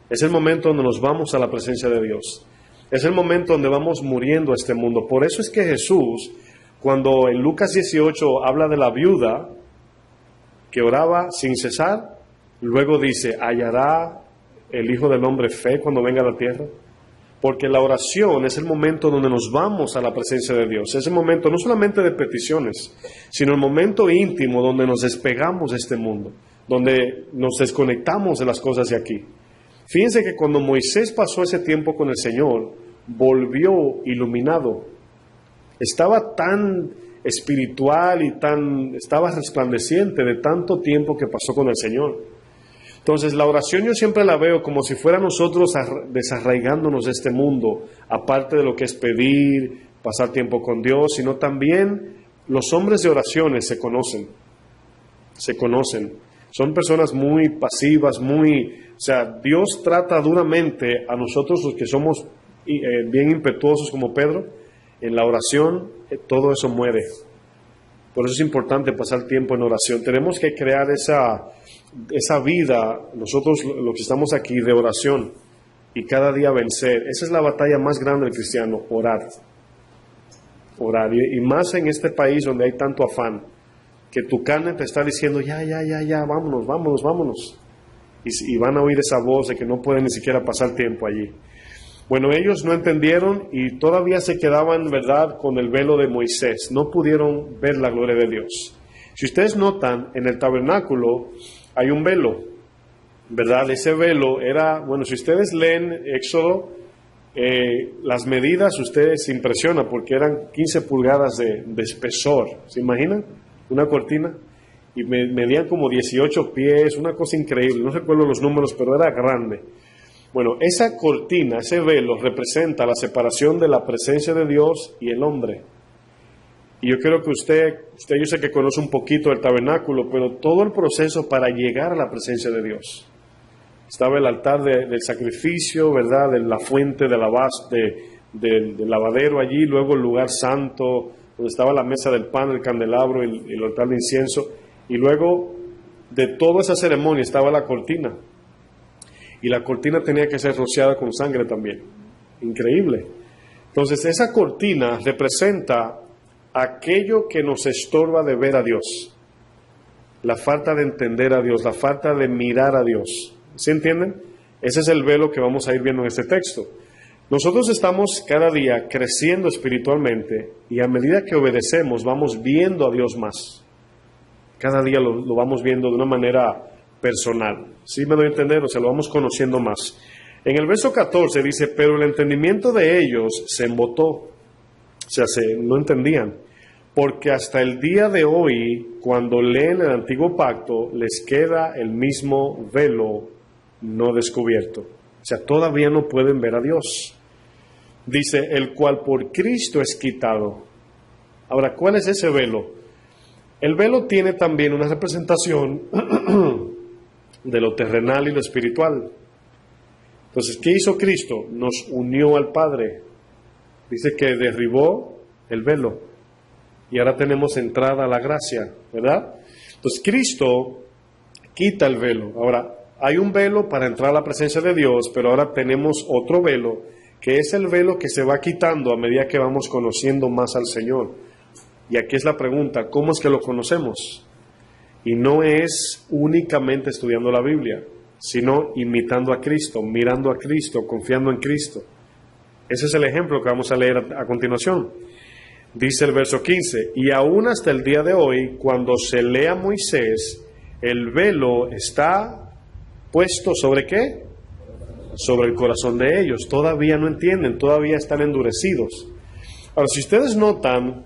Speaker 1: Es el momento donde nos vamos a la presencia de Dios. Es el momento donde vamos muriendo a este mundo. Por eso es que Jesús, cuando en Lucas 18 habla de la viuda que oraba sin cesar, luego dice, ¿hallará el Hijo del Hombre fe cuando venga a la tierra? Porque la oración es el momento donde nos vamos a la presencia de Dios. Es el momento no solamente de peticiones, sino el momento íntimo donde nos despegamos de este mundo, donde nos desconectamos de las cosas de aquí. Fíjense que cuando Moisés pasó ese tiempo con el Señor, volvió iluminado. Estaba tan espiritual y estaba resplandeciente de tanto tiempo que pasó con el Señor. Entonces, la oración yo siempre la veo como si fuera nosotros desarraigándonos de este mundo, aparte de lo que es pedir, pasar tiempo con Dios, sino también los hombres de oraciones se conocen. Son personas muy pasivas, o sea, Dios trata duramente a nosotros los que somos bien impetuosos como Pedro. En la oración todo eso muere. Por eso es importante pasar tiempo en oración. Tenemos que crear esa vida, nosotros los que estamos aquí, de oración, y cada día vencer. Esa es la batalla más grande del cristiano, orar. Y más en este país donde hay tanto afán, que tu carne te está diciendo, ya, vámonos. Y van a oír esa voz de que no pueden ni siquiera pasar tiempo allí. Bueno, ellos no entendieron y todavía se quedaban, ¿verdad?, con el velo de Moisés. No pudieron ver la gloria de Dios. Si ustedes notan, en el tabernáculo hay un velo, ¿verdad? Ese velo era, bueno, si ustedes leen Éxodo, las medidas ustedes se impresionan porque eran 15 pulgadas de espesor, ¿se imaginan? Una cortina, y medían como 18 pies, una cosa increíble, no recuerdo los números, pero era grande. Bueno, esa cortina, ese velo representa la separación de la presencia de Dios y el hombre. Y yo creo que usted yo sé que conoce un poquito del tabernáculo, pero todo el proceso para llegar a la presencia de Dios. Estaba el altar del sacrificio, ¿verdad? De la fuente del lavadero allí, luego el lugar santo, donde estaba la mesa del pan, el candelabro, el altar de incienso. Y luego de toda esa ceremonia estaba la cortina. Y la cortina tenía que ser rociada con sangre también. Increíble. Entonces esa cortina representa aquello que nos estorba de ver a Dios. La falta de entender a Dios, la falta de mirar a Dios. ¿Sí entienden? Ese es el velo que vamos a ir viendo en este texto. Nosotros estamos cada día creciendo espiritualmente y a medida que obedecemos vamos viendo a Dios más. Cada día lo vamos viendo de una manera personal. ¿Sí me doy a entender? O sea, lo vamos conociendo más. En el verso 14 dice, pero el entendimiento de ellos se embotó. O sea, no entendían. Porque hasta el día de hoy, cuando leen el antiguo pacto, les queda el mismo velo no descubierto. O sea, todavía no pueden ver a Dios. Dice, el cual por Cristo es quitado. Ahora, ¿cuál es ese velo? El velo tiene también una representación de lo terrenal y lo espiritual. Entonces, ¿qué hizo Cristo? Nos unió al Padre. Dice que derribó el velo. Y ahora tenemos entrada a la gracia, ¿verdad? Entonces, Cristo quita el velo. Ahora, hay un velo para entrar a la presencia de Dios, pero ahora tenemos otro velo, que es el velo que se va quitando a medida que vamos conociendo más al Señor. Y aquí es la pregunta, ¿cómo es que lo conocemos? Y no es únicamente estudiando la Biblia, sino imitando a Cristo, mirando a Cristo, confiando en Cristo. Ese es el ejemplo que vamos a leer a continuación. Dice el verso 15, y aún hasta el día de hoy, cuando se lea Moisés, el velo está puesto ¿sobre qué? Sobre el corazón de ellos. Todavía no entienden, todavía están endurecidos. Ahora, si ustedes notan,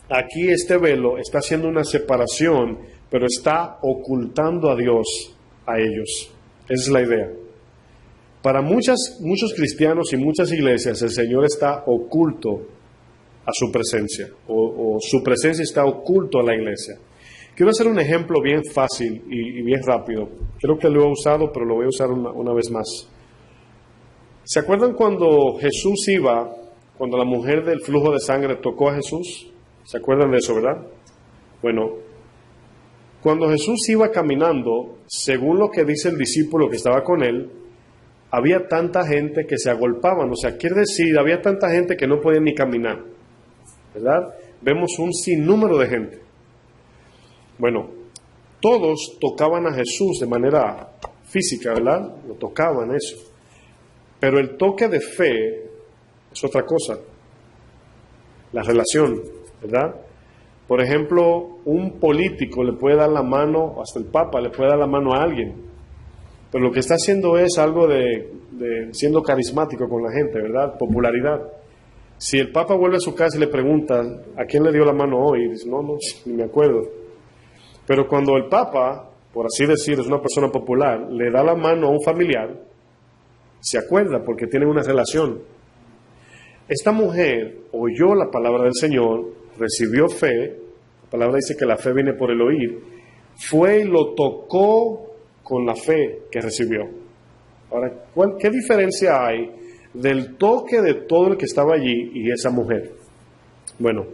Speaker 1: aquí este velo está haciendo una separación, pero está ocultando a Dios a ellos. Esa es la idea. Para muchos cristianos y muchas iglesias, el Señor está oculto a su presencia, o su presencia está oculto a la iglesia. Quiero hacer un ejemplo bien fácil y bien rápido. Creo que lo he usado, pero lo voy a usar una vez más. ¿Se acuerdan cuando cuando la mujer del flujo de sangre tocó a Jesús? ¿Se acuerdan de eso, verdad? Bueno, cuando Jesús iba caminando, según lo que dice el discípulo que estaba con él, había tanta gente que se agolpaban. O sea, quiere decir, había tanta gente que no podía ni caminar, ¿verdad? Vemos un sinnúmero de gente. Bueno, todos tocaban a Jesús de manera física, ¿verdad? Lo tocaban, eso. Pero el toque de fe es otra cosa. La relación, ¿verdad? Por ejemplo, un político le puede dar la mano, hasta el Papa le puede dar la mano a alguien. Pero lo que está haciendo es algo de siendo carismático con la gente, ¿verdad? Popularidad. Si el Papa vuelve a su casa y le pregunta, ¿a quién le dio la mano hoy? Y dice, no, ni me acuerdo. Pero cuando el Papa, por así decir, es una persona popular, le da la mano a un familiar, se acuerda porque tienen una relación. Esta mujer oyó la palabra del Señor, recibió fe, la palabra dice que la fe viene por el oír, fue y lo tocó con la fe que recibió. Ahora, ¿qué diferencia hay del toque de todo el que estaba allí y esa mujer? Bueno,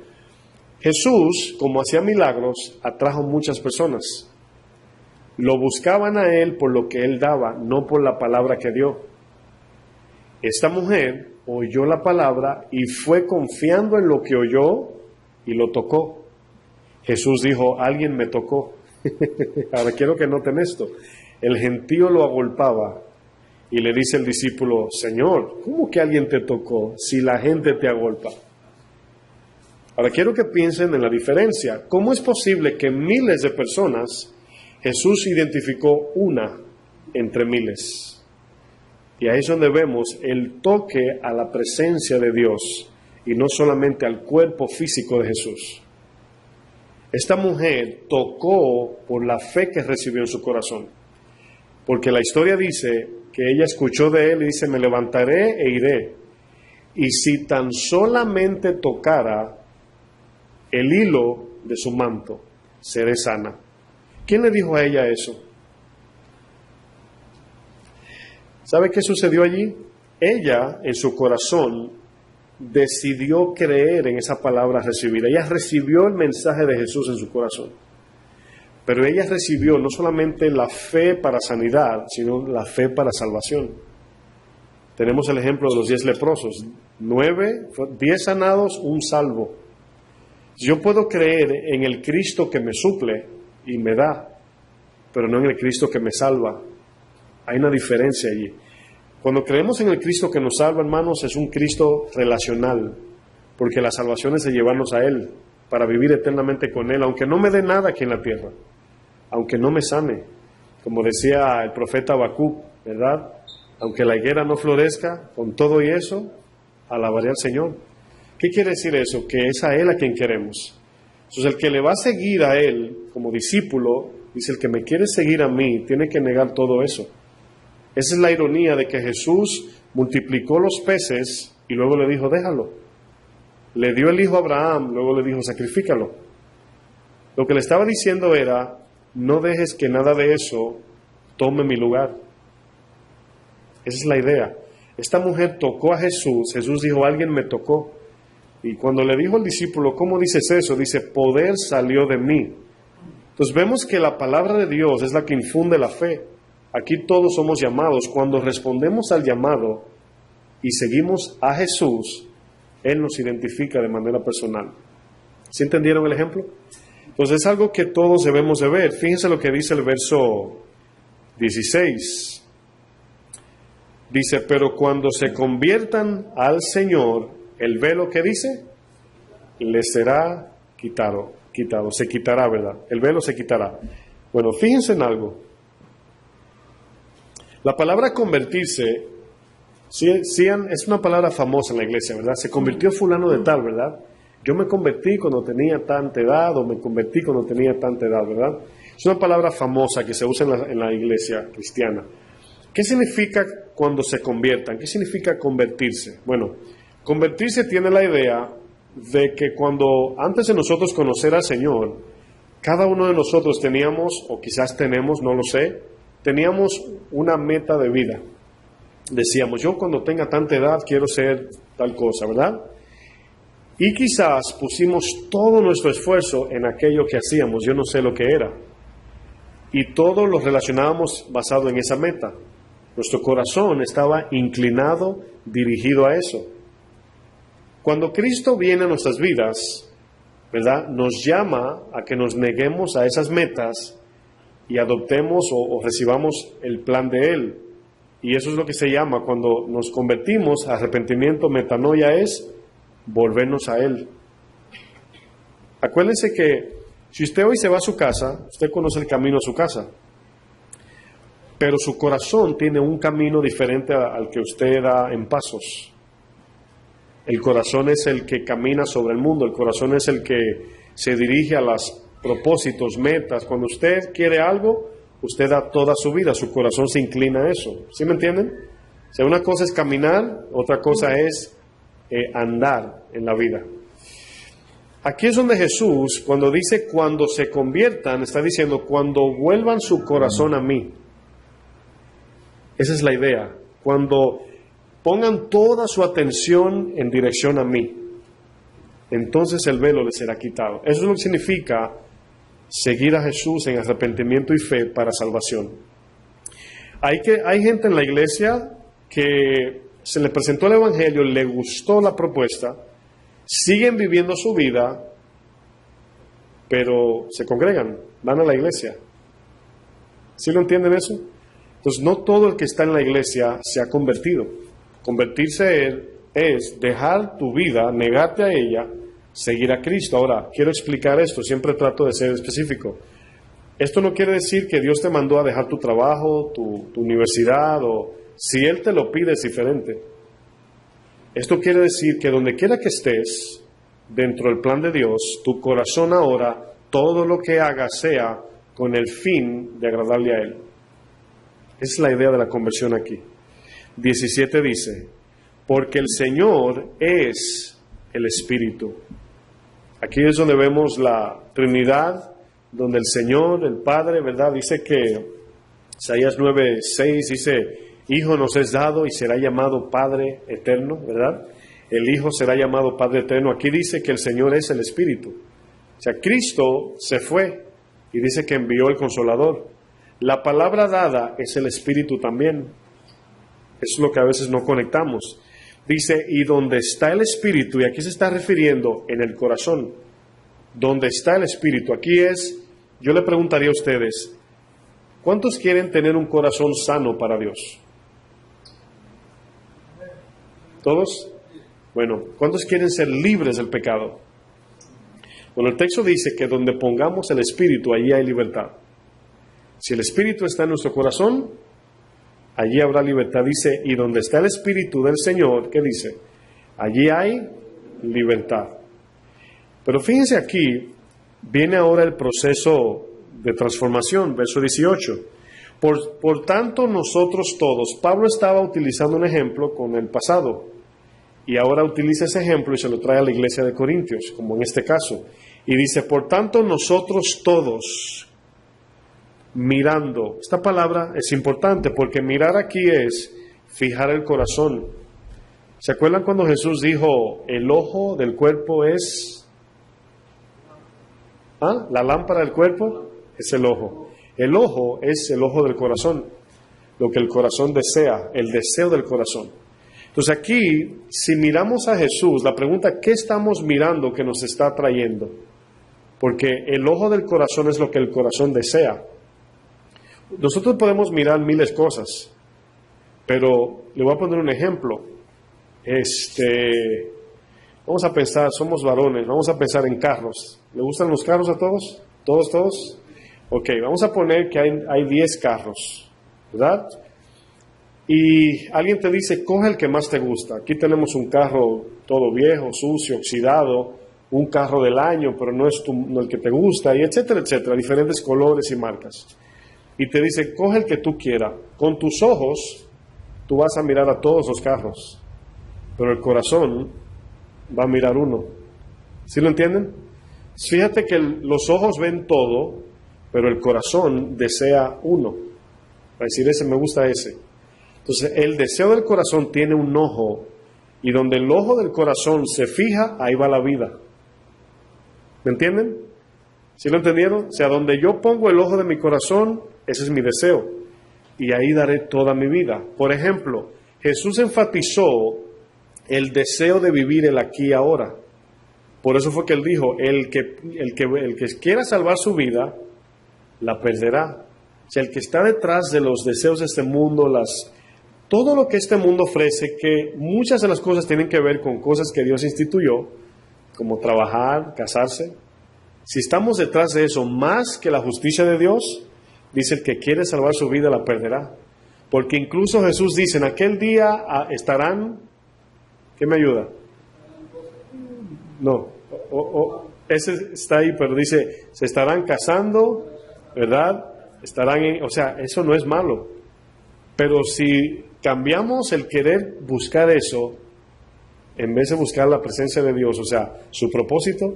Speaker 1: Jesús, como hacía milagros, atrajo muchas personas. Lo buscaban a Él por lo que Él daba, no por la palabra que dio. Esta mujer oyó la palabra y fue confiando en lo que oyó y lo tocó. Jesús dijo, alguien me tocó. Ahora quiero que noten esto. El gentío lo agolpaba y le dice el discípulo, Señor, ¿cómo que alguien te tocó si la gente te agolpa? Ahora quiero que piensen en la diferencia. ¿Cómo es posible que miles de personas Jesús identificó una entre miles? Y ahí es donde vemos el toque a la presencia de Dios y no solamente al cuerpo físico de Jesús. Esta mujer tocó por la fe que recibió en su corazón, porque la historia dice que ella escuchó de él y dice: me levantaré e iré, y si tan solamente tocara el hilo de su manto, seré sana. ¿Quién le dijo a ella eso? ¿Sabe qué sucedió allí? Ella, en su corazón, decidió creer en esa palabra recibida. Ella recibió el mensaje de Jesús en su corazón. Pero ella recibió no solamente la fe para sanidad, sino la fe para salvación. Tenemos el ejemplo de los 10 leprosos. 10 sanados, un salvo. Yo puedo creer en el Cristo que me suple y me da, pero no en el Cristo que me salva. Hay una diferencia allí. Cuando creemos en el Cristo que nos salva, hermanos, es un Cristo relacional, porque la salvación es de llevarnos a Él, para vivir eternamente con Él, aunque no me dé nada aquí en la tierra, aunque no me sane, como decía el profeta Habacuc, ¿verdad? Aunque la higuera no florezca, con todo y eso, alabaré al Señor. ¿Qué quiere decir eso? Que es a Él a quien queremos. Entonces, el que le va a seguir a Él como discípulo, dice: el que me quiere seguir a mí, tiene que negar todo eso. Esa es la ironía de que Jesús multiplicó los peces y luego le dijo: déjalo. Le dio el hijo a Abraham, luego le dijo: sacrifícalo. Lo que le estaba diciendo era: no dejes que nada de eso tome mi lugar. Esa es la idea. Esta mujer tocó a Jesús. Jesús dijo: alguien me tocó. Y cuando le dijo al discípulo: ¿cómo dices eso? Dice: poder salió de mí. Entonces vemos que la palabra de Dios es la que infunde la fe. Aquí todos somos llamados. Cuando respondemos al llamado y seguimos a Jesús, Él nos identifica de manera personal. ¿Sí entendieron el ejemplo? Entonces es algo que todos debemos de ver. Fíjense lo que dice el verso 16. Dice: pero cuando se conviertan al Señor, el velo, ¿qué dice? Les será quitado, se quitará, ¿verdad? El velo se quitará. Bueno, fíjense en algo. La palabra convertirse, es una palabra famosa en la iglesia, ¿verdad? Se convirtió fulano de tal, ¿verdad? Yo me convertí cuando tenía tanta edad, o me convertí cuando tenía tanta edad, ¿verdad? Es una palabra famosa que se usa en la iglesia cristiana. ¿Qué significa cuando se conviertan? ¿Qué significa convertirse? Bueno, convertirse tiene la idea de que cuando antes de nosotros conocer al Señor, cada uno de nosotros teníamos, o quizás tenemos, no lo sé, teníamos una meta de vida. Decíamos: yo cuando tenga tanta edad quiero ser tal cosa, ¿verdad? Y quizás pusimos todo nuestro esfuerzo en aquello que hacíamos, yo no sé lo que era. Y todo lo relacionábamos basado en esa meta. Nuestro corazón estaba inclinado, dirigido a eso. Cuando Cristo viene a nuestras vidas, ¿verdad?, nos llama a que nos neguemos a esas metas y adoptemos o recibamos el plan de Él. Y eso es lo que se llama, cuando nos convertimos, arrepentimiento, metanoia, es volvernos a Él. Acuérdense que si usted hoy se va a su casa, usted conoce el camino a su casa, pero su corazón tiene un camino diferente al que usted da en pasos. El corazón es el que camina sobre el mundo, el corazón es el que se dirige a los propósitos, metas. Cuando usted quiere algo, usted da toda su vida, su corazón se inclina a eso. ¿Sí me entienden? O sea, una cosa es caminar, otra cosa es andar en la vida. Aquí es donde Jesús, cuando dice cuando se conviertan, está diciendo cuando vuelvan su corazón a mí. Esa es la idea. Cuando pongan toda su atención en dirección a mí, entonces el velo les será quitado. Eso es lo que significa seguir a Jesús en arrepentimiento y fe para salvación. Hay gente en la iglesia que se le presentó el evangelio, le gustó la propuesta, siguen viviendo su vida, pero se congregan, van a la iglesia. ¿Sí lo entienden eso? Entonces no todo el que está en la iglesia se ha convertido. Convertirse es dejar tu vida, negarte a ella, seguir a Cristo. Ahora, quiero explicar esto, siempre trato de ser específico. Esto no quiere decir que Dios te mandó a dejar tu trabajo, tu universidad, o si Él te lo pide es diferente. Esto quiere decir que donde quiera que estés, dentro del plan de Dios, tu corazón ahora, todo lo que hagas sea con el fin de agradarle a Él. Esa es la idea de la conversión aquí. 17 dice, porque el Señor es el Espíritu. Aquí es donde vemos la Trinidad, donde el Señor, el Padre, ¿verdad? Dice que Isaías 9:6 dice, Hijo nos es dado y será llamado Padre eterno, ¿verdad? El Hijo será llamado Padre eterno. Aquí dice que el Señor es el Espíritu. O sea, Cristo se fue y dice que envió el Consolador. La palabra dada es el Espíritu también. Eso es lo que a veces no conectamos. Dice, y donde está el Espíritu, y aquí se está refiriendo en el corazón, donde está el Espíritu, aquí es, yo le preguntaría a ustedes, ¿cuántos quieren tener un corazón sano para Dios? ¿Todos? Bueno, ¿cuántos quieren ser libres del pecado? Bueno, el texto dice que donde pongamos el Espíritu, allí hay libertad. Si el Espíritu está en nuestro corazón, allí habrá libertad. Dice, y donde está el Espíritu del Señor, ¿qué dice? Allí hay libertad. Pero fíjense aquí, viene ahora el proceso de transformación, verso 18. Por tanto, nosotros todos, Pablo estaba utilizando un ejemplo con el pasado, y ahora utiliza ese ejemplo y se lo trae a la iglesia de Corintios, como en este caso. Y dice, por tanto, nosotros todos, mirando. Esta palabra es importante porque mirar aquí es fijar el corazón. ¿Se acuerdan cuando Jesús dijo, el ojo del cuerpo es... La lámpara del cuerpo es el ojo. El ojo es el ojo del corazón, lo que el corazón desea, el deseo del corazón. Entonces aquí, si miramos a Jesús, la pregunta, ¿qué estamos mirando que nos está atrayendo? Porque el ojo del corazón es lo que el corazón desea. Nosotros podemos mirar miles de cosas, pero le voy a poner un ejemplo. Vamos a pensar, somos varones, vamos a pensar en carros. ¿Le gustan los carros a todos? ¿Todos? Ok, vamos a poner que hay 10 carros, ¿verdad? Y alguien te dice, coge el que más te gusta. Aquí tenemos un carro todo viejo, sucio, oxidado, un carro del año, pero no es no el que te gusta, y etcétera, etcétera, diferentes colores y marcas. Y te dice, coge el que tú quieras. Con tus ojos, tú vas a mirar a todos los carros, pero el corazón va a mirar uno. ¿Sí lo entienden? Fíjate que los ojos ven todo, pero el corazón desea uno. Va a decir, ese me gusta ese. Entonces, el deseo del corazón tiene un ojo, y donde el ojo del corazón se fija, ahí va la vida. ¿Me entienden? ¿Sí lo entendieron? O sea, donde yo pongo el ojo de mi corazón, ese es mi deseo, y ahí daré toda mi vida. Por ejemplo, Jesús enfatizó el deseo de vivir el aquí y ahora. Por eso fue que él dijo, el que quiera salvar su vida, la perderá. O sea, el que está detrás de los deseos de este mundo, todo lo que este mundo ofrece, que muchas de las cosas tienen que ver con cosas que Dios instituyó, como trabajar, casarse. Si estamos detrás de eso más que la justicia de Dios, dice, el que quiere salvar su vida la perderá. Porque incluso Jesús dice, en aquel día estarán, ¿qué me ayuda? No, ese está ahí, pero dice, se estarán casando, ¿verdad? O sea, eso no es malo. Pero si cambiamos el querer buscar eso, en vez de buscar la presencia de Dios, o sea, su propósito,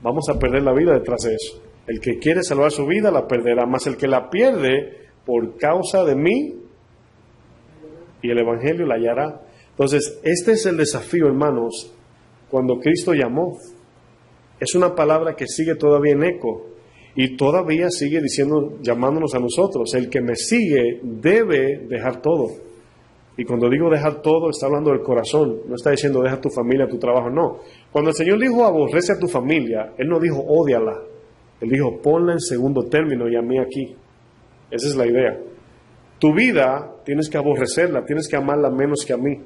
Speaker 1: vamos a perder la vida detrás de eso. El que quiere salvar su vida la perderá, más el que la pierde por causa de mí y el Evangelio la hallará. Entonces, este es el desafío, hermanos, cuando Cristo llamó. Es una palabra que sigue todavía en eco y todavía sigue diciendo, llamándonos a nosotros. El que me sigue debe dejar todo. Y cuando digo dejar todo, está hablando del corazón. No está diciendo deja tu familia, tu trabajo, no. Cuando el Señor dijo aborrece a tu familia, Él no dijo ódiala. Él dijo ponla en segundo término y a mí aquí. Esa es la idea. Tu vida tienes que aborrecerla, tienes que amarla menos que a mí.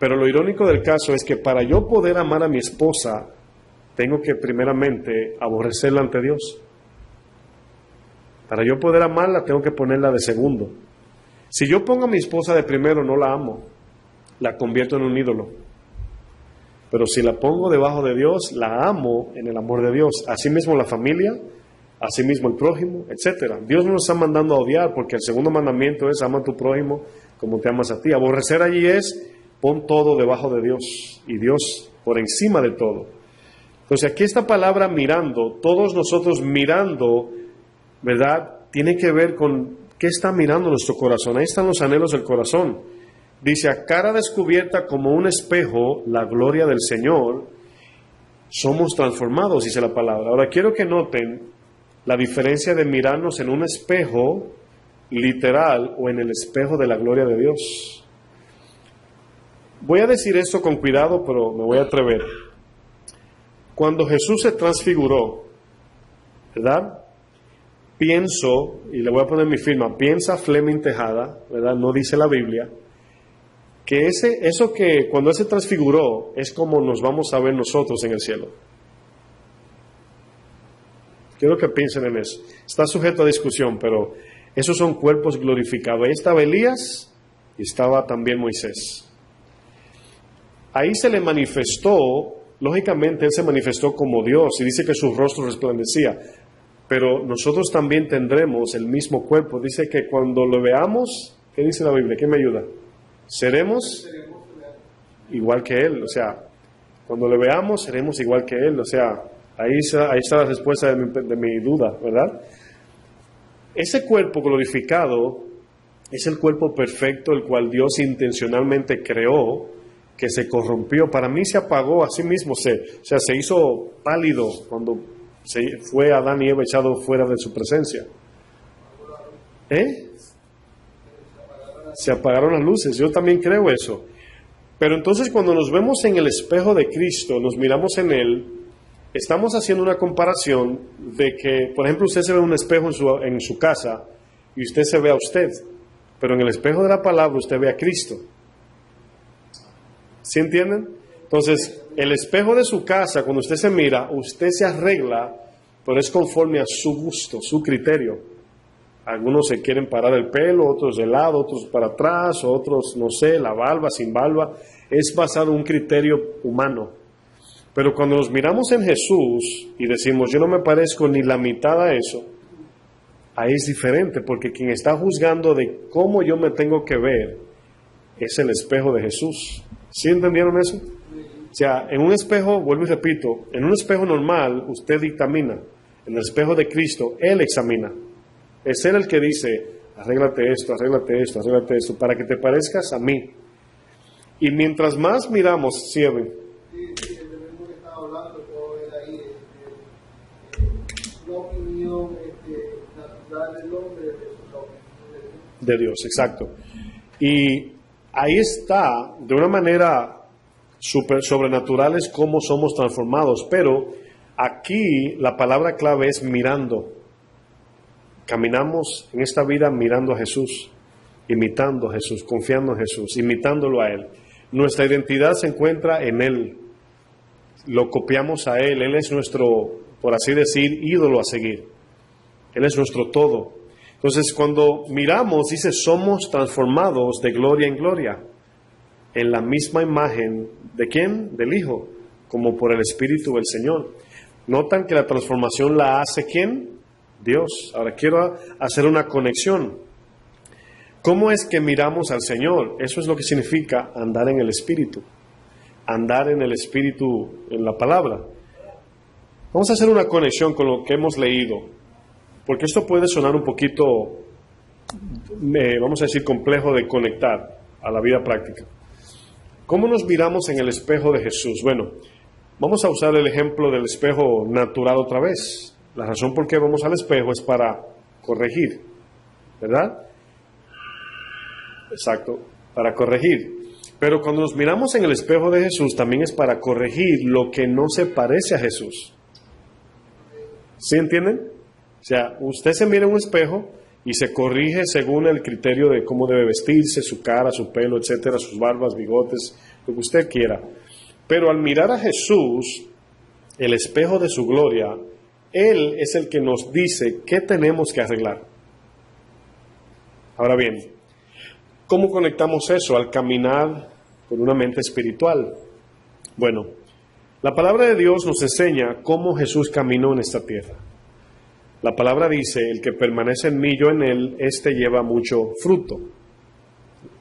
Speaker 1: Pero lo irónico del caso es que para yo poder amar a mi esposa tengo que primeramente aborrecerla ante Dios. Para yo poder amarla, tengo que ponerla de segundo. Si yo pongo a mi esposa de primero, no la amo, la convierto en un ídolo. Pero si la pongo debajo de Dios, la amo en el amor de Dios. Asimismo la familia, asimismo el prójimo, etc. Dios no nos está mandando a odiar, porque el segundo mandamiento es ama a tu prójimo como te amas a ti. Aborrecer allí es pon todo debajo de Dios y Dios por encima de todo. Entonces aquí esta palabra mirando, todos nosotros mirando, ¿verdad? Tiene que ver con qué está mirando nuestro corazón. Ahí están los anhelos del corazón. Dice, a cara descubierta como un espejo, la gloria del Señor, somos transformados, dice la palabra. Ahora quiero que noten la diferencia de mirarnos en un espejo literal o en el espejo de la gloria de Dios. Voy a decir esto con cuidado, pero me voy a atrever. Cuando Jesús se transfiguró, ¿verdad? Pienso, y le voy a poner mi firma, piensa Fleming Tejada, ¿verdad? No dice la Biblia, que eso que cuando Él se transfiguró es como nos vamos a ver nosotros en el cielo. Quiero que piensen en eso. Está sujeto a discusión, pero esos son cuerpos glorificados. Ahí estaba Elías y estaba también Moisés. Ahí se le manifestó, lógicamente Él se manifestó como Dios y dice que su rostro resplandecía. Pero nosotros también tendremos el mismo cuerpo. Dice que cuando lo veamos, ¿qué dice la Biblia? ¿Quién me ayuda? Seremos igual que Él. O sea, cuando lo veamos, seremos igual que Él. O sea, ahí está la respuesta de mi duda, ¿verdad? Ese cuerpo glorificado es el cuerpo perfecto, el cual Dios intencionalmente creó, que se corrompió. Para mí se apagó a sí mismo, se hizo pálido cuando fue Adán y Eva echado fuera de su presencia. Se apagaron las luces. Yo también creo eso. Pero entonces cuando nos vemos en el espejo de Cristo, nos miramos en Él, estamos haciendo una comparación de que, por ejemplo, usted se ve en un espejo en su casa y usted se ve a usted, pero en el espejo de la palabra usted ve a Cristo. ¿Sí entienden? Entonces, el espejo de su casa, cuando usted se mira, usted se arregla, pero es conforme a su gusto, su criterio. Algunos se quieren parar el pelo, otros de lado, otros para atrás, otros, no sé, la barba, sin barba. Es basado en un criterio humano. Pero cuando nos miramos en Jesús y decimos, yo no me parezco ni la mitad a eso, ahí es diferente, porque quien está juzgando de cómo yo me tengo que ver es el espejo de Jesús. ¿Sí entendieron eso? O sea, en un espejo, vuelvo y repito, en un espejo normal usted dictamina. En el espejo de Cristo, Él examina. Es Él el que dice, arréglate esto, arréglate esto, arréglate esto, para que te parezcas a mí. Y mientras más miramos, cierren.
Speaker 4: Sí, el mismo que estaba hablando, puedo ver ahí la opinión natural del hombre de la opinión
Speaker 1: de Dios, exacto. Y ahí está, de una manera sobrenatural, es cómo somos transformados. Pero aquí la palabra clave es mirando. Caminamos en esta vida mirando a Jesús, imitando a Jesús, confiando en Jesús, imitándolo a Él. Nuestra identidad se encuentra en Él. Lo copiamos a Él. Él es nuestro, por así decir, ídolo a seguir. Él es nuestro todo. Entonces, cuando miramos, dice, somos transformados de gloria en gloria, en la misma imagen, ¿de quién? Del Hijo, como por el Espíritu del Señor. ¿Notan que la transformación la hace quién? Dios. Ahora quiero hacer una conexión. ¿Cómo es que miramos al Señor? Eso es lo que significa andar en el Espíritu. Andar en el Espíritu, en la palabra. Vamos a hacer una conexión con lo que hemos leído, porque esto puede sonar un poquito, vamos a decir, complejo de conectar a la vida práctica. ¿Cómo nos miramos en el espejo de Jesús? Bueno, vamos a usar el ejemplo del espejo natural otra vez. La razón por qué vamos al espejo es para corregir, ¿verdad? Exacto, para corregir. Pero cuando nos miramos en el espejo de Jesús, también es para corregir lo que no se parece a Jesús. ¿Sí entienden? O sea, usted se mira en un espejo y se corrige según el criterio de cómo debe vestirse, su cara, su pelo, etcétera, sus barbas, bigotes, lo que usted quiera. Pero al mirar a Jesús, el espejo de su gloria, Él es el que nos dice qué tenemos que arreglar. Ahora bien, ¿cómo conectamos eso al caminar con una mente espiritual? Bueno, la palabra de Dios nos enseña cómo Jesús caminó en esta tierra. La palabra dice, el que permanece en mí, yo en él, éste lleva mucho fruto.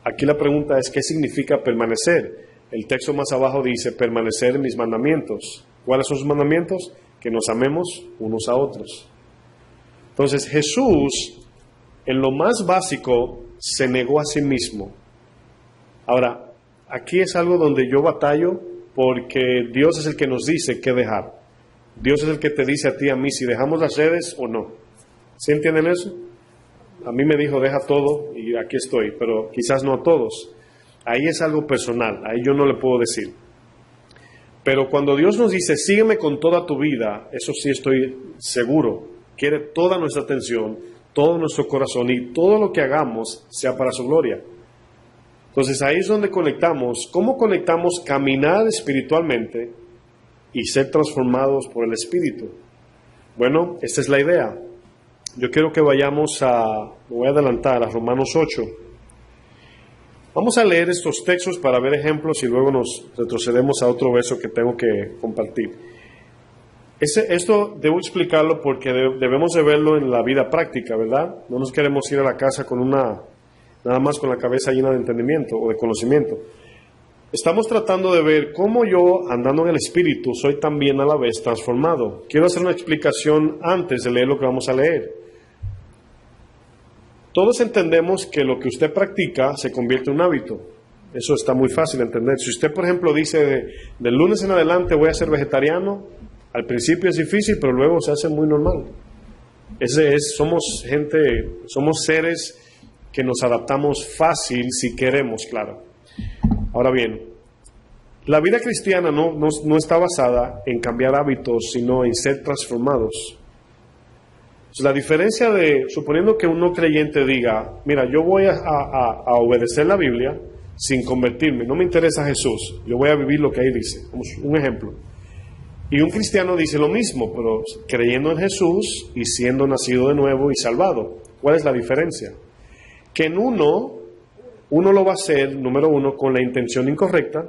Speaker 1: Aquí la pregunta es, ¿qué significa permanecer? El texto más abajo dice, permanecer en mis mandamientos. ¿Cuáles son sus mandamientos? Que nos amemos unos a otros. Entonces Jesús, en lo más básico, se negó a sí mismo. Ahora, aquí es algo donde yo batallo, porque Dios es el que nos dice qué dejar. Dios es el que te dice a ti, a mí, si dejamos las redes o no. ¿Sí entienden eso? A mí me dijo, deja todo y aquí estoy, pero quizás no a todos. Ahí es algo personal, ahí yo no le puedo decir. Pero cuando Dios nos dice, sígueme con toda tu vida, eso sí estoy seguro, quiere toda nuestra atención, todo nuestro corazón y todo lo que hagamos sea para su gloria. Entonces ahí es donde conectamos. ¿Cómo conectamos caminar espiritualmente y ser transformados por el Espíritu? Bueno, esta es la idea. Yo quiero que vayamos me voy a adelantar a Romanos 8. Vamos a leer estos textos para ver ejemplos y luego nos retrocedemos a otro verso que tengo que compartir. Esto debo explicarlo porque debemos de verlo en la vida práctica, ¿verdad? No nos queremos ir a la casa con nada más con la cabeza llena de entendimiento o de conocimiento. Estamos tratando de ver cómo yo, andando en el Espíritu, soy también a la vez transformado. Quiero hacer una explicación antes de leer lo que vamos a leer. Todos entendemos que lo que usted practica se convierte en un hábito. Eso está muy fácil de entender. Si usted, por ejemplo, dice del lunes en adelante voy a ser vegetariano, al principio es difícil, pero luego se hace muy normal. Somos seres que nos adaptamos fácil si queremos, claro. Ahora bien, la vida cristiana no está basada en cambiar hábitos, sino en ser transformados. La diferencia suponiendo que un no creyente diga, mira, yo voy a obedecer la Biblia sin convertirme, no me interesa Jesús, yo voy a vivir lo que ahí dice, como un ejemplo. Y un cristiano dice lo mismo, pero creyendo en Jesús y siendo nacido de nuevo y salvado. ¿Cuál es la diferencia? Que en uno lo va a hacer, número uno, con la intención incorrecta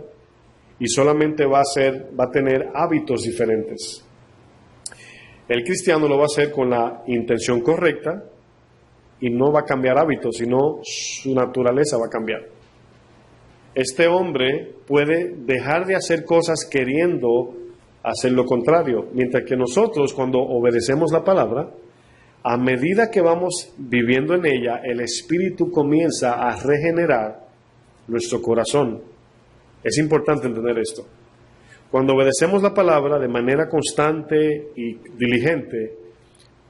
Speaker 1: y solamente va a tener hábitos diferentes. El cristiano lo va a hacer con la intención correcta y no va a cambiar hábitos, sino su naturaleza va a cambiar. Este hombre puede dejar de hacer cosas queriendo hacer lo contrario, mientras que nosotros, cuando obedecemos la palabra, a medida que vamos viviendo en ella, el Espíritu comienza a regenerar nuestro corazón. Es importante entender esto. Cuando obedecemos la palabra de manera constante y diligente,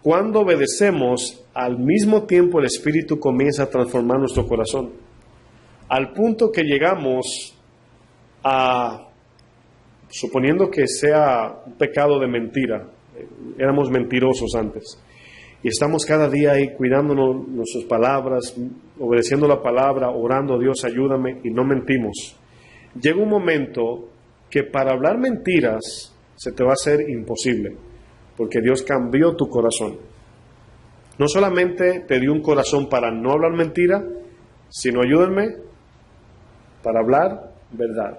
Speaker 1: cuando obedecemos, al mismo tiempo el Espíritu comienza a transformar nuestro corazón. Al punto que llegamos a, suponiendo que sea un pecado de mentira, éramos mentirosos antes, y estamos cada día ahí cuidándonos nuestras palabras, obedeciendo la palabra, orando, Dios ayúdame, y no mentimos. Llega un momento que para hablar mentiras se te va a hacer imposible, porque Dios cambió tu corazón. No solamente te dio un corazón para no hablar mentira, sino, ayúdenme, para hablar verdad.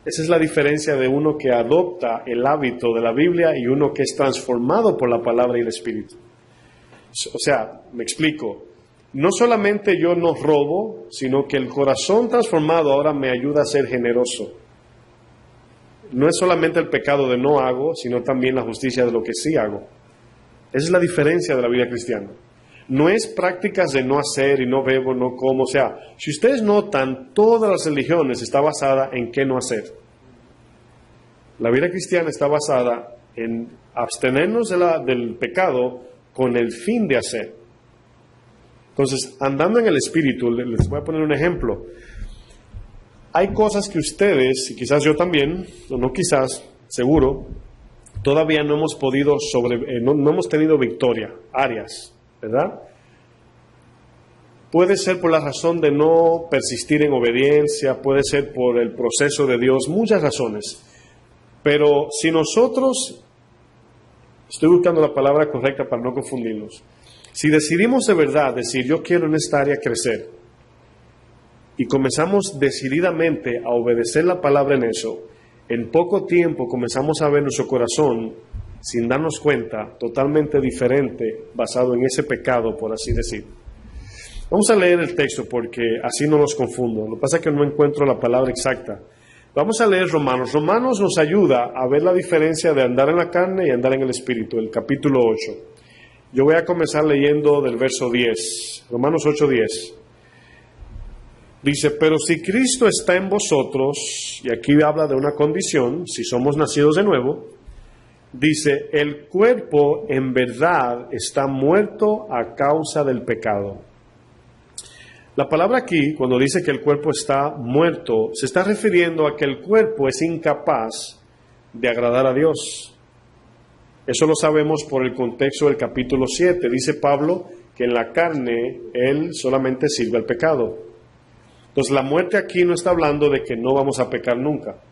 Speaker 1: Esa es la diferencia de uno que adopta el hábito de la Biblia y uno que es transformado por la palabra y el Espíritu. O sea, me explico. No solamente yo no robo, sino que el corazón transformado ahora me ayuda a ser generoso. No es solamente el pecado de no hago, sino también la justicia de lo que sí hago. Esa es la diferencia de la vida cristiana. No es prácticas de no hacer y no bebo, no como. O sea, si ustedes notan, todas las religiones están basadas en qué no hacer. La vida cristiana está basada en abstenernos del pecado con el fin de hacer. Entonces, andando en el Espíritu, les voy a poner un ejemplo. Hay cosas que ustedes, y quizás yo también, o no quizás, seguro, todavía no hemos podido no hemos tenido victoria, áreas, ¿verdad? Puede ser por la razón de no persistir en obediencia, puede ser por el proceso de Dios, muchas razones. Pero si nosotros, estoy buscando la palabra correcta para no confundirnos, si decidimos de verdad decir yo quiero en esta área crecer y comenzamos decididamente a obedecer la palabra en eso, en poco tiempo comenzamos a ver nuestro corazón, sin darnos cuenta, totalmente diferente, basado en ese pecado, por así decir. Vamos a leer el texto porque así no nos confundo. Lo que pasa es que no encuentro la palabra exacta. Vamos a leer Romanos. Romanos nos ayuda a ver la diferencia de andar en la carne y andar en el Espíritu, el capítulo 8. Yo voy a comenzar leyendo del verso 10, Romanos 8:10. Dice, pero si Cristo está en vosotros, y aquí habla de una condición, si somos nacidos de nuevo, dice, el cuerpo en verdad está muerto a causa del pecado. La palabra aquí, cuando dice que el cuerpo está muerto, se está refiriendo a que el cuerpo es incapaz de agradar a Dios. Eso lo sabemos por el contexto del capítulo 7. Dice Pablo que en la carne él solamente sirve al pecado. Entonces la muerte aquí no está hablando de que no vamos a pecar nunca,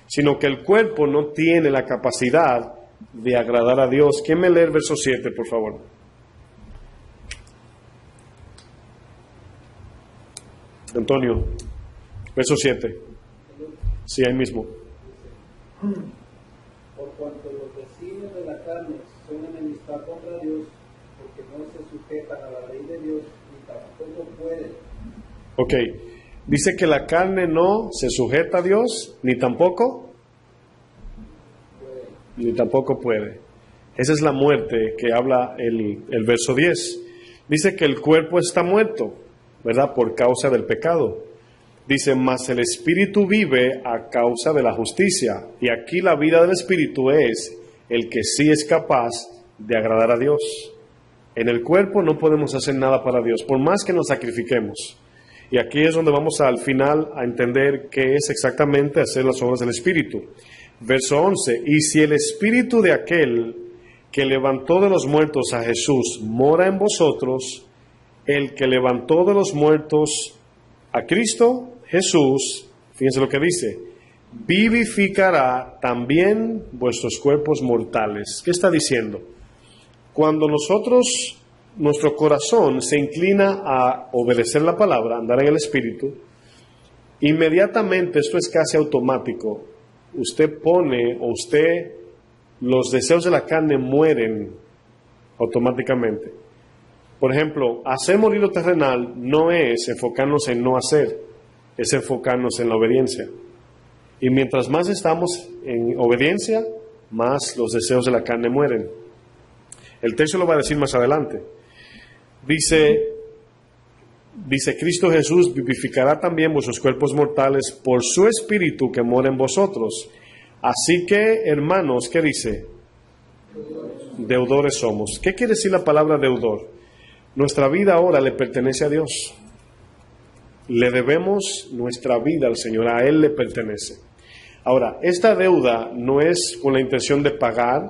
Speaker 1: sino que el cuerpo no tiene la capacidad de agradar a Dios. ¿Quién me lee el verso 7, por favor? Antonio, verso 7. Sí, ahí mismo.
Speaker 2: Por cuanto los designios de la carne son enemistad contra Dios, porque no se sujetan a la ley de Dios, ni tampoco pueden.
Speaker 1: Ok, dice que la carne no se sujeta a Dios, ni tampoco puede. Esa es la muerte que habla el verso 10. Dice que el cuerpo está muerto, ¿verdad? Por causa del pecado. Dice, mas el Espíritu vive a causa de la justicia. Y aquí la vida del Espíritu es el que sí es capaz de agradar a Dios. En el cuerpo no podemos hacer nada para Dios, por más que nos sacrifiquemos. Y aquí es donde vamos al final a entender qué es exactamente hacer las obras del Espíritu. Verso 11, y si el Espíritu de aquel que levantó de los muertos a Jesús mora en vosotros, el que levantó de los muertos a Cristo Jesús, fíjense lo que dice, vivificará también vuestros cuerpos mortales. ¿Qué está diciendo? Cuando nuestro corazón se inclina a obedecer la palabra, andar en el Espíritu, inmediatamente, esto es casi automático, los deseos de la carne mueren automáticamente. Por ejemplo, hacer morir lo terrenal no es enfocarnos en no hacer, es enfocarnos en la obediencia. Y mientras más estamos en obediencia, más los deseos de la carne mueren. El texto lo va a decir más adelante. Dice Cristo Jesús vivificará también vuestros cuerpos mortales por su Espíritu que mora en vosotros. Así que, hermanos, ¿qué dice? Deudores somos. ¿Qué quiere decir la palabra deudor? Nuestra vida ahora le pertenece a Dios. Le debemos nuestra vida al Señor, a Él le pertenece. Ahora, esta deuda no es con la intención de pagar,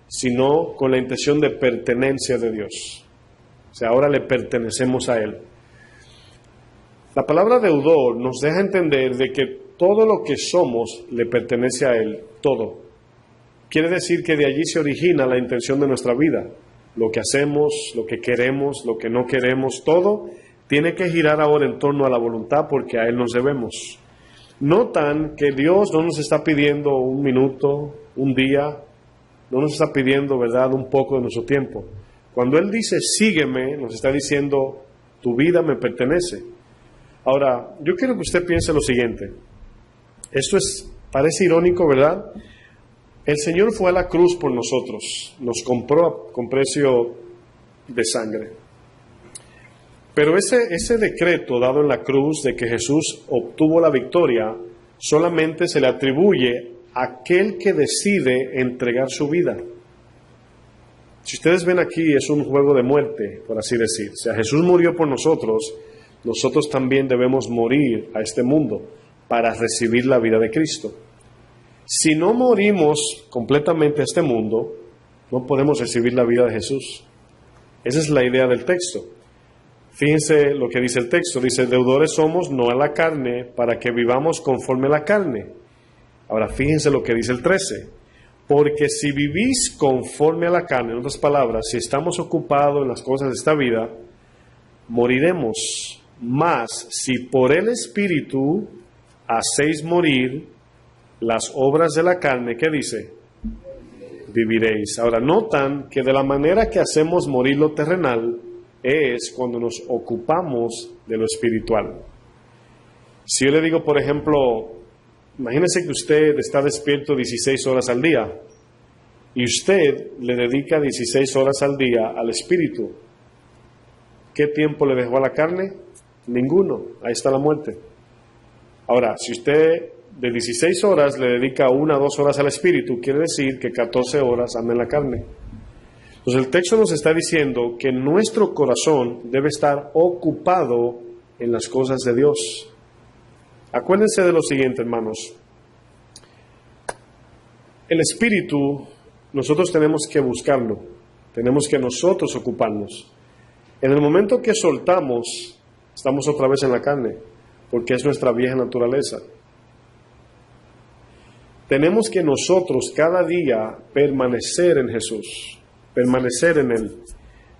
Speaker 1: sino con la intención de pertenencia de Dios. O sea, ahora le pertenecemos a Él. La palabra deudor nos deja entender de que todo lo que somos le pertenece a Él, todo. Quiere decir que de allí se origina la intención de nuestra vida. Lo que hacemos, lo que queremos, lo que no queremos, todo tiene que girar ahora en torno a la voluntad porque a Él nos debemos. Notan que Dios no nos está pidiendo un minuto, un día, no nos está pidiendo, ¿verdad?, un poco de nuestro tiempo. Cuando Él dice, sígueme, nos está diciendo, tu vida me pertenece. Ahora, yo quiero que usted piense lo siguiente. Esto parece irónico, ¿verdad? El Señor fue a la cruz por nosotros, nos compró con precio de sangre. Pero ese decreto dado en la cruz de que Jesús obtuvo la victoria, solamente se le atribuye a aquel que decide entregar su vida. Si ustedes ven aquí, es un juego de muerte, por así decir. O sea, Jesús murió por nosotros, nosotros también debemos morir a este mundo para recibir la vida de Cristo. Si no morimos completamente a este mundo, no podemos recibir la vida de Jesús. Esa es la idea del texto. Fíjense lo que dice el texto. Dice, deudores somos no a la carne, para que vivamos conforme a la carne. Ahora fíjense lo que dice el 13. Porque si vivís conforme a la carne, en otras palabras, si estamos ocupados en las cosas de esta vida, moriremos. Mas si por el Espíritu hacéis morir las obras de la carne, ¿qué dice? Viviréis. Ahora notan que de la manera que hacemos morir lo terrenal es cuando nos ocupamos de lo espiritual. Si yo le digo, por ejemplo, imagínese que usted está despierto 16 horas al día y usted le dedica 16 horas al día al espíritu. ¿Qué tiempo le dejó a la carne? Ninguno. Ahí está la muerte. Ahora, si usted de 16 horas le dedica 1 a 2 horas al espíritu, quiere decir que 14 horas anda en la carne. Entonces el texto nos está diciendo que nuestro corazón debe estar ocupado en las cosas de Dios. Acuérdense de lo siguiente, hermanos. El espíritu, nosotros tenemos que buscarlo. Tenemos que nosotros ocuparnos. En el momento que soltamos, estamos otra vez en la carne, porque es nuestra vieja naturaleza. Tenemos que nosotros cada día permanecer en Jesús, permanecer en Él.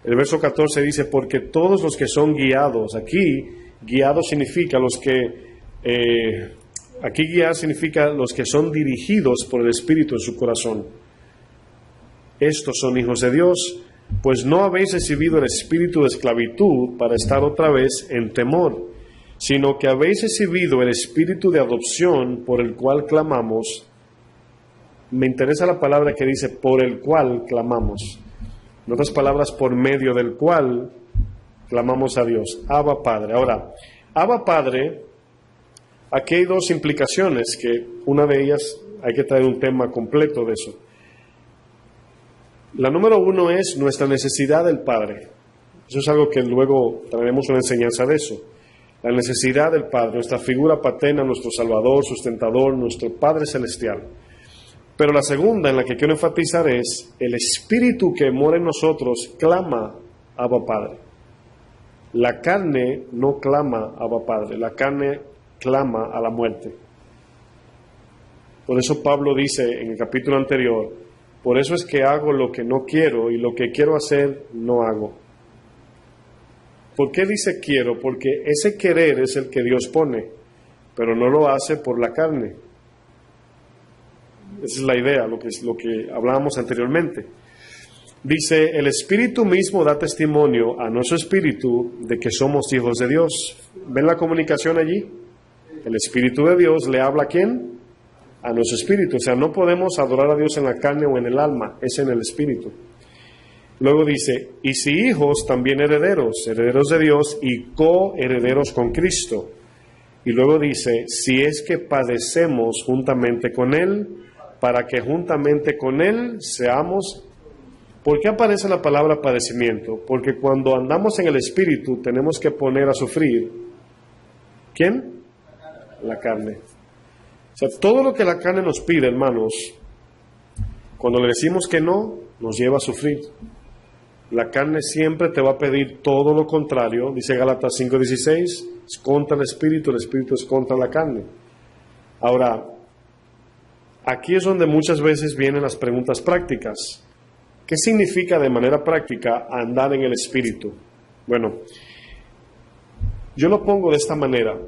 Speaker 1: El verso 14 dice, porque todos los que son guiados, aquí guiados significa los que, aquí guiar significa los que son dirigidos por el Espíritu en su corazón. Estos son hijos de Dios, pues no habéis recibido el espíritu de esclavitud para estar otra vez en temor, sino que habéis recibido el espíritu de adopción por el cual clamamos. Me interesa la palabra que dice por el cual clamamos. En otras palabras, por medio del cual clamamos a Dios. Abba Padre. Ahora, Abba Padre, aquí hay dos implicaciones, que una de ellas hay que traer un tema completo de eso. La número uno es nuestra necesidad del Padre. Eso es algo que luego traeremos una enseñanza de eso. La necesidad del Padre, nuestra figura paterna, nuestro Salvador, sustentador, nuestro Padre Celestial. Pero la segunda en la que quiero enfatizar es el Espíritu que mora en nosotros clama Abba Padre. La carne no clama Abba Padre, la carne clama a la muerte. Por eso Pablo dice en el capítulo anterior, por eso es que hago lo que no quiero y lo que quiero hacer no hago. ¿Por qué dice quiero? Porque ese querer es el que Dios pone, pero no lo hace por la carne. Esa es la idea, lo que hablábamos anteriormente. Dice, el Espíritu mismo da testimonio a nuestro espíritu de que somos hijos de Dios. ¿Ven la comunicación allí? El Espíritu de Dios le habla ¿a quién? A nuestro espíritu. O sea, no podemos adorar a Dios en la carne o en el alma, es en el espíritu. Luego dice, y si hijos, también herederos, herederos de Dios y coherederos con Cristo. Y luego dice, si es que padecemos juntamente con Él, para que juntamente con Él seamos. ¿Por qué aparece la palabra padecimiento? Porque cuando andamos en el espíritu tenemos que poner a sufrir. ¿Quién? La carne. O sea, todo lo que la carne nos pide, hermanos, cuando le decimos que no, nos lleva a sufrir. La carne siempre te va a pedir todo lo contrario. Dice Gálatas 5:16, es contra el espíritu es contra la carne. Ahora, aquí es donde muchas veces vienen las preguntas prácticas. ¿Qué significa de manera práctica andar en el espíritu? Bueno, yo lo pongo de esta manera.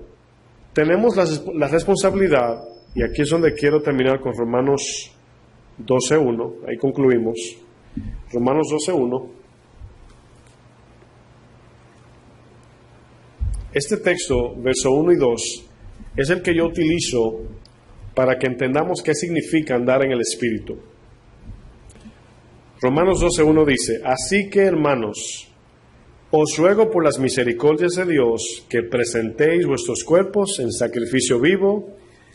Speaker 1: Tenemos la responsabilidad, y aquí es donde quiero terminar con Romanos 12:1, ahí concluimos. Romanos 12:1. Este texto, verso 1 y 2, es el que yo utilizo para que entendamos qué significa andar en el Espíritu. Romanos 12:1 dice, así que hermanos, os ruego por las misericordias de Dios que presentéis vuestros cuerpos en sacrificio vivo,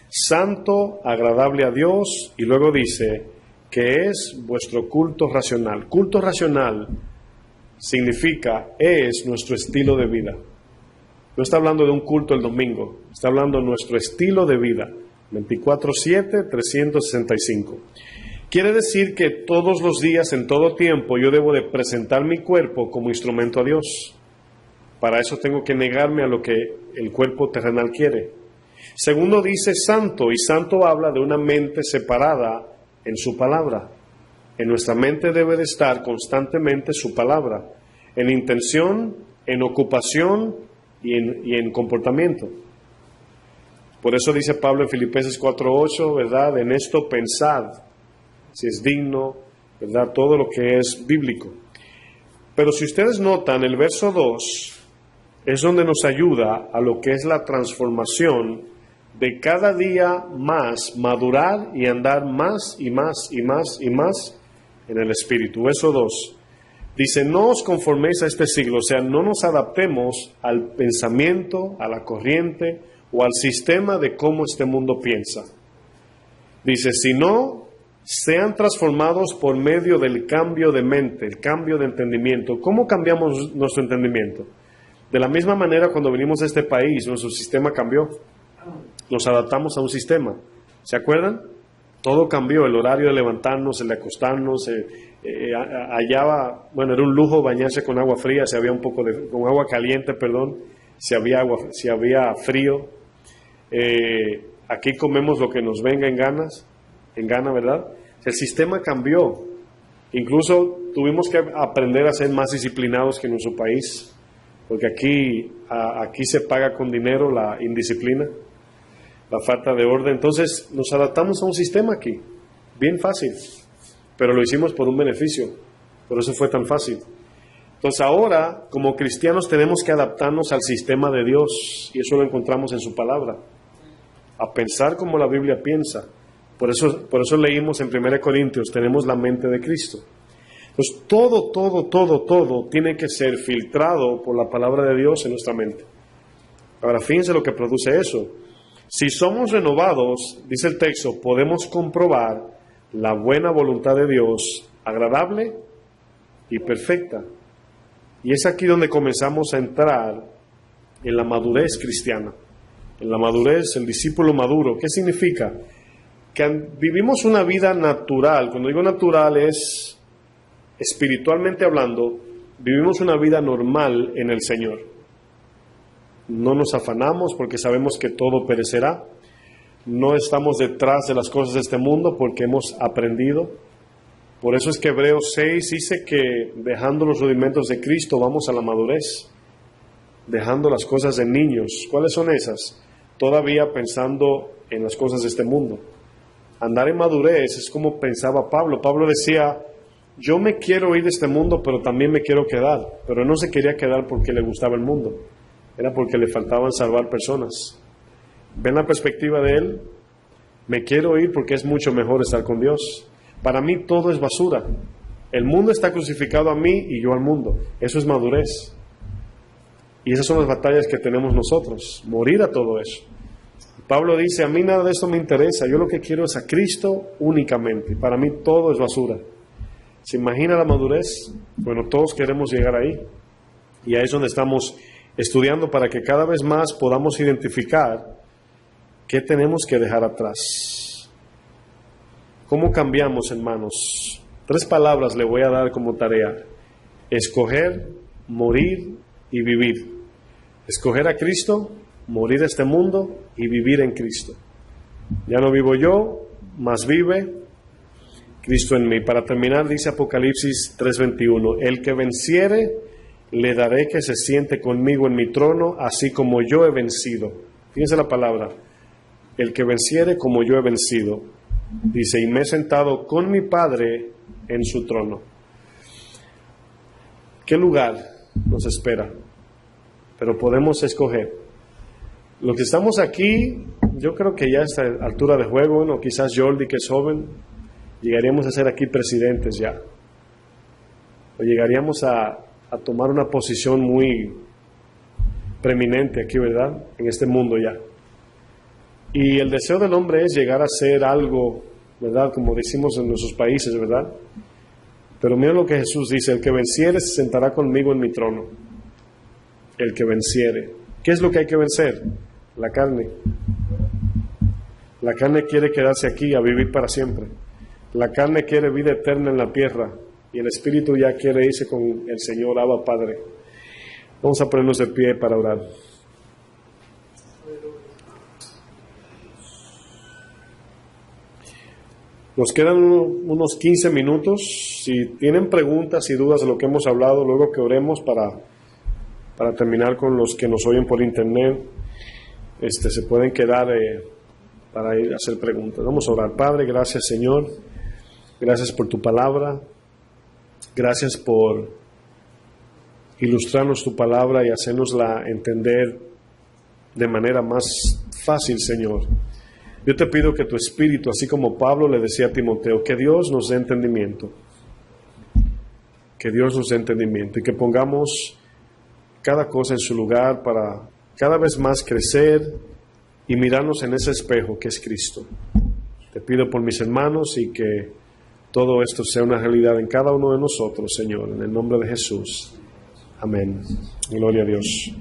Speaker 1: santo, agradable a Dios, y luego dice que es vuestro culto racional. Culto racional significa, es nuestro estilo de vida. No está hablando de un culto el domingo, está hablando de nuestro estilo de vida, 24/7, 365. Quiere decir que todos los días, en todo tiempo, yo debo de presentar mi cuerpo como instrumento a Dios. Para eso tengo que negarme a lo que el cuerpo terrenal quiere. Segundo dice santo, y santo habla de una mente separada en su palabra. En nuestra mente debe de estar constantemente su palabra, en intención, en ocupación y en comportamiento. Por eso dice Pablo en Filipenses 4:8, ¿verdad? En esto pensad, si es digno, ¿verdad? Todo lo que es bíblico. Pero si ustedes notan, el verso 2 es donde nos ayuda a lo que es la transformación de cada día más madurar y andar más y más y más y más en el Espíritu. Verso 2 dice, no os conforméis a este siglo, o sea, no nos adaptemos al pensamiento, a la corriente o al sistema de cómo este mundo piensa. Dice, sino sean transformados por medio del cambio de mente, el cambio de entendimiento. ¿Cómo cambiamos nuestro entendimiento? De la misma manera, cuando venimos a este país, nuestro sistema cambió. Nos adaptamos a un sistema. ¿Se acuerdan? Todo cambió, el horario de levantarnos, el de acostarnos, bueno, era un lujo bañarse con agua fría, con agua caliente, perdón, si había frío. Aquí comemos lo que nos venga en gana, ¿verdad? El sistema cambió. Incluso tuvimos que aprender a ser más disciplinados que en nuestro país, porque aquí se paga con dinero la indisciplina, la falta de orden. Entonces nos adaptamos a un sistema aquí, bien fácil, pero lo hicimos por un beneficio, por eso fue tan fácil. Entonces ahora, como cristianos, tenemos que adaptarnos al sistema de Dios, y eso lo encontramos en su palabra, a pensar como la Biblia piensa. Por eso leímos en 1 Corintios, tenemos la mente de Cristo. Entonces todo tiene que ser filtrado por la palabra de Dios en nuestra mente. Ahora fíjense lo que produce eso. Si somos renovados, dice el texto, podemos comprobar la buena voluntad de Dios, agradable y perfecta. Y es aquí donde comenzamos a entrar en la madurez cristiana, en la madurez, el discípulo maduro. ¿Qué significa? Que vivimos una vida natural. Cuando digo natural es, espiritualmente hablando, vivimos una vida normal en el Señor. No nos afanamos porque sabemos que todo perecerá. No estamos detrás de las cosas de este mundo porque hemos aprendido. Por eso es que Hebreos 6 dice que dejando los rudimentos de Cristo vamos a la madurez, dejando las cosas de niños. ¿Cuáles son esas? Todavía pensando en las cosas de este mundo. Andar en madurez es como pensaba Pablo. Pablo decía, yo me quiero ir de este mundo, pero también me quiero quedar. Pero no se quería quedar porque le gustaba el mundo, era porque le faltaban salvar personas. ¿Ven la perspectiva de él? Me quiero ir porque es mucho mejor estar con Dios. Para mí todo es basura. El mundo está crucificado a mí y yo al mundo. Eso es madurez. Y esas son las batallas que tenemos nosotros, morir a todo eso. Pablo dice, a mí nada de esto me interesa, yo lo que quiero es a Cristo únicamente. Para mí todo es basura. ¿Se imagina la madurez? Bueno, todos queremos llegar ahí. Y ahí es donde estamos estudiando para que cada vez más podamos identificar qué tenemos que dejar atrás. ¿Cómo cambiamos, hermanos? 3 palabras le voy a dar como tarea. Escoger, morir y vivir. Escoger a Cristo, morir a este mundo y vivir en Cristo. Ya no vivo yo, mas vive Cristo en mí. Para terminar, dice Apocalipsis 3:21, el que venciere, le daré que se siente conmigo en mi trono, así como yo he vencido. Fíjense la palabra, el que venciere como yo he vencido. Dice, y me he sentado con mi Padre en su trono. ¿Qué lugar nos espera? Pero podemos escoger. Los que estamos aquí, yo creo que ya a esta altura de juego, bueno, quizás Jordi, que es joven, llegaríamos a ser aquí presidentes ya. O llegaríamos a tomar una posición muy preeminente aquí, ¿verdad? En este mundo ya. Y el deseo del hombre es llegar a ser algo, ¿verdad? Como decimos en nuestros países, ¿verdad? Pero mira lo que Jesús dice, el que venciere se sentará conmigo en mi trono. El que venciere. ¿Qué es lo que hay que vencer? La carne. La carne quiere quedarse aquí a vivir para siempre. La carne quiere vida eterna en la tierra y el espíritu ya quiere irse con el Señor, Abba Padre. Vamos a ponernos de pie para orar. Nos quedan unos 15 minutos. Si tienen preguntas y dudas de lo que hemos hablado, luego que oremos para terminar con los que nos oyen por internet, se pueden quedar para ir a hacer preguntas. Vamos a orar. Padre, gracias Señor. Gracias por tu palabra. Gracias por ilustrarnos tu palabra y hacernosla entender de manera más fácil, Señor. Yo te pido que tu Espíritu, así como Pablo le decía a Timoteo, que Dios nos dé entendimiento. Que Dios nos dé entendimiento y que pongamos cada cosa en su lugar para cada vez más crecer y mirarnos en ese espejo que es Cristo. Te pido por mis hermanos y que todo esto sea una realidad en cada uno de nosotros, Señor, en el nombre de Jesús. Amén. Gloria a Dios.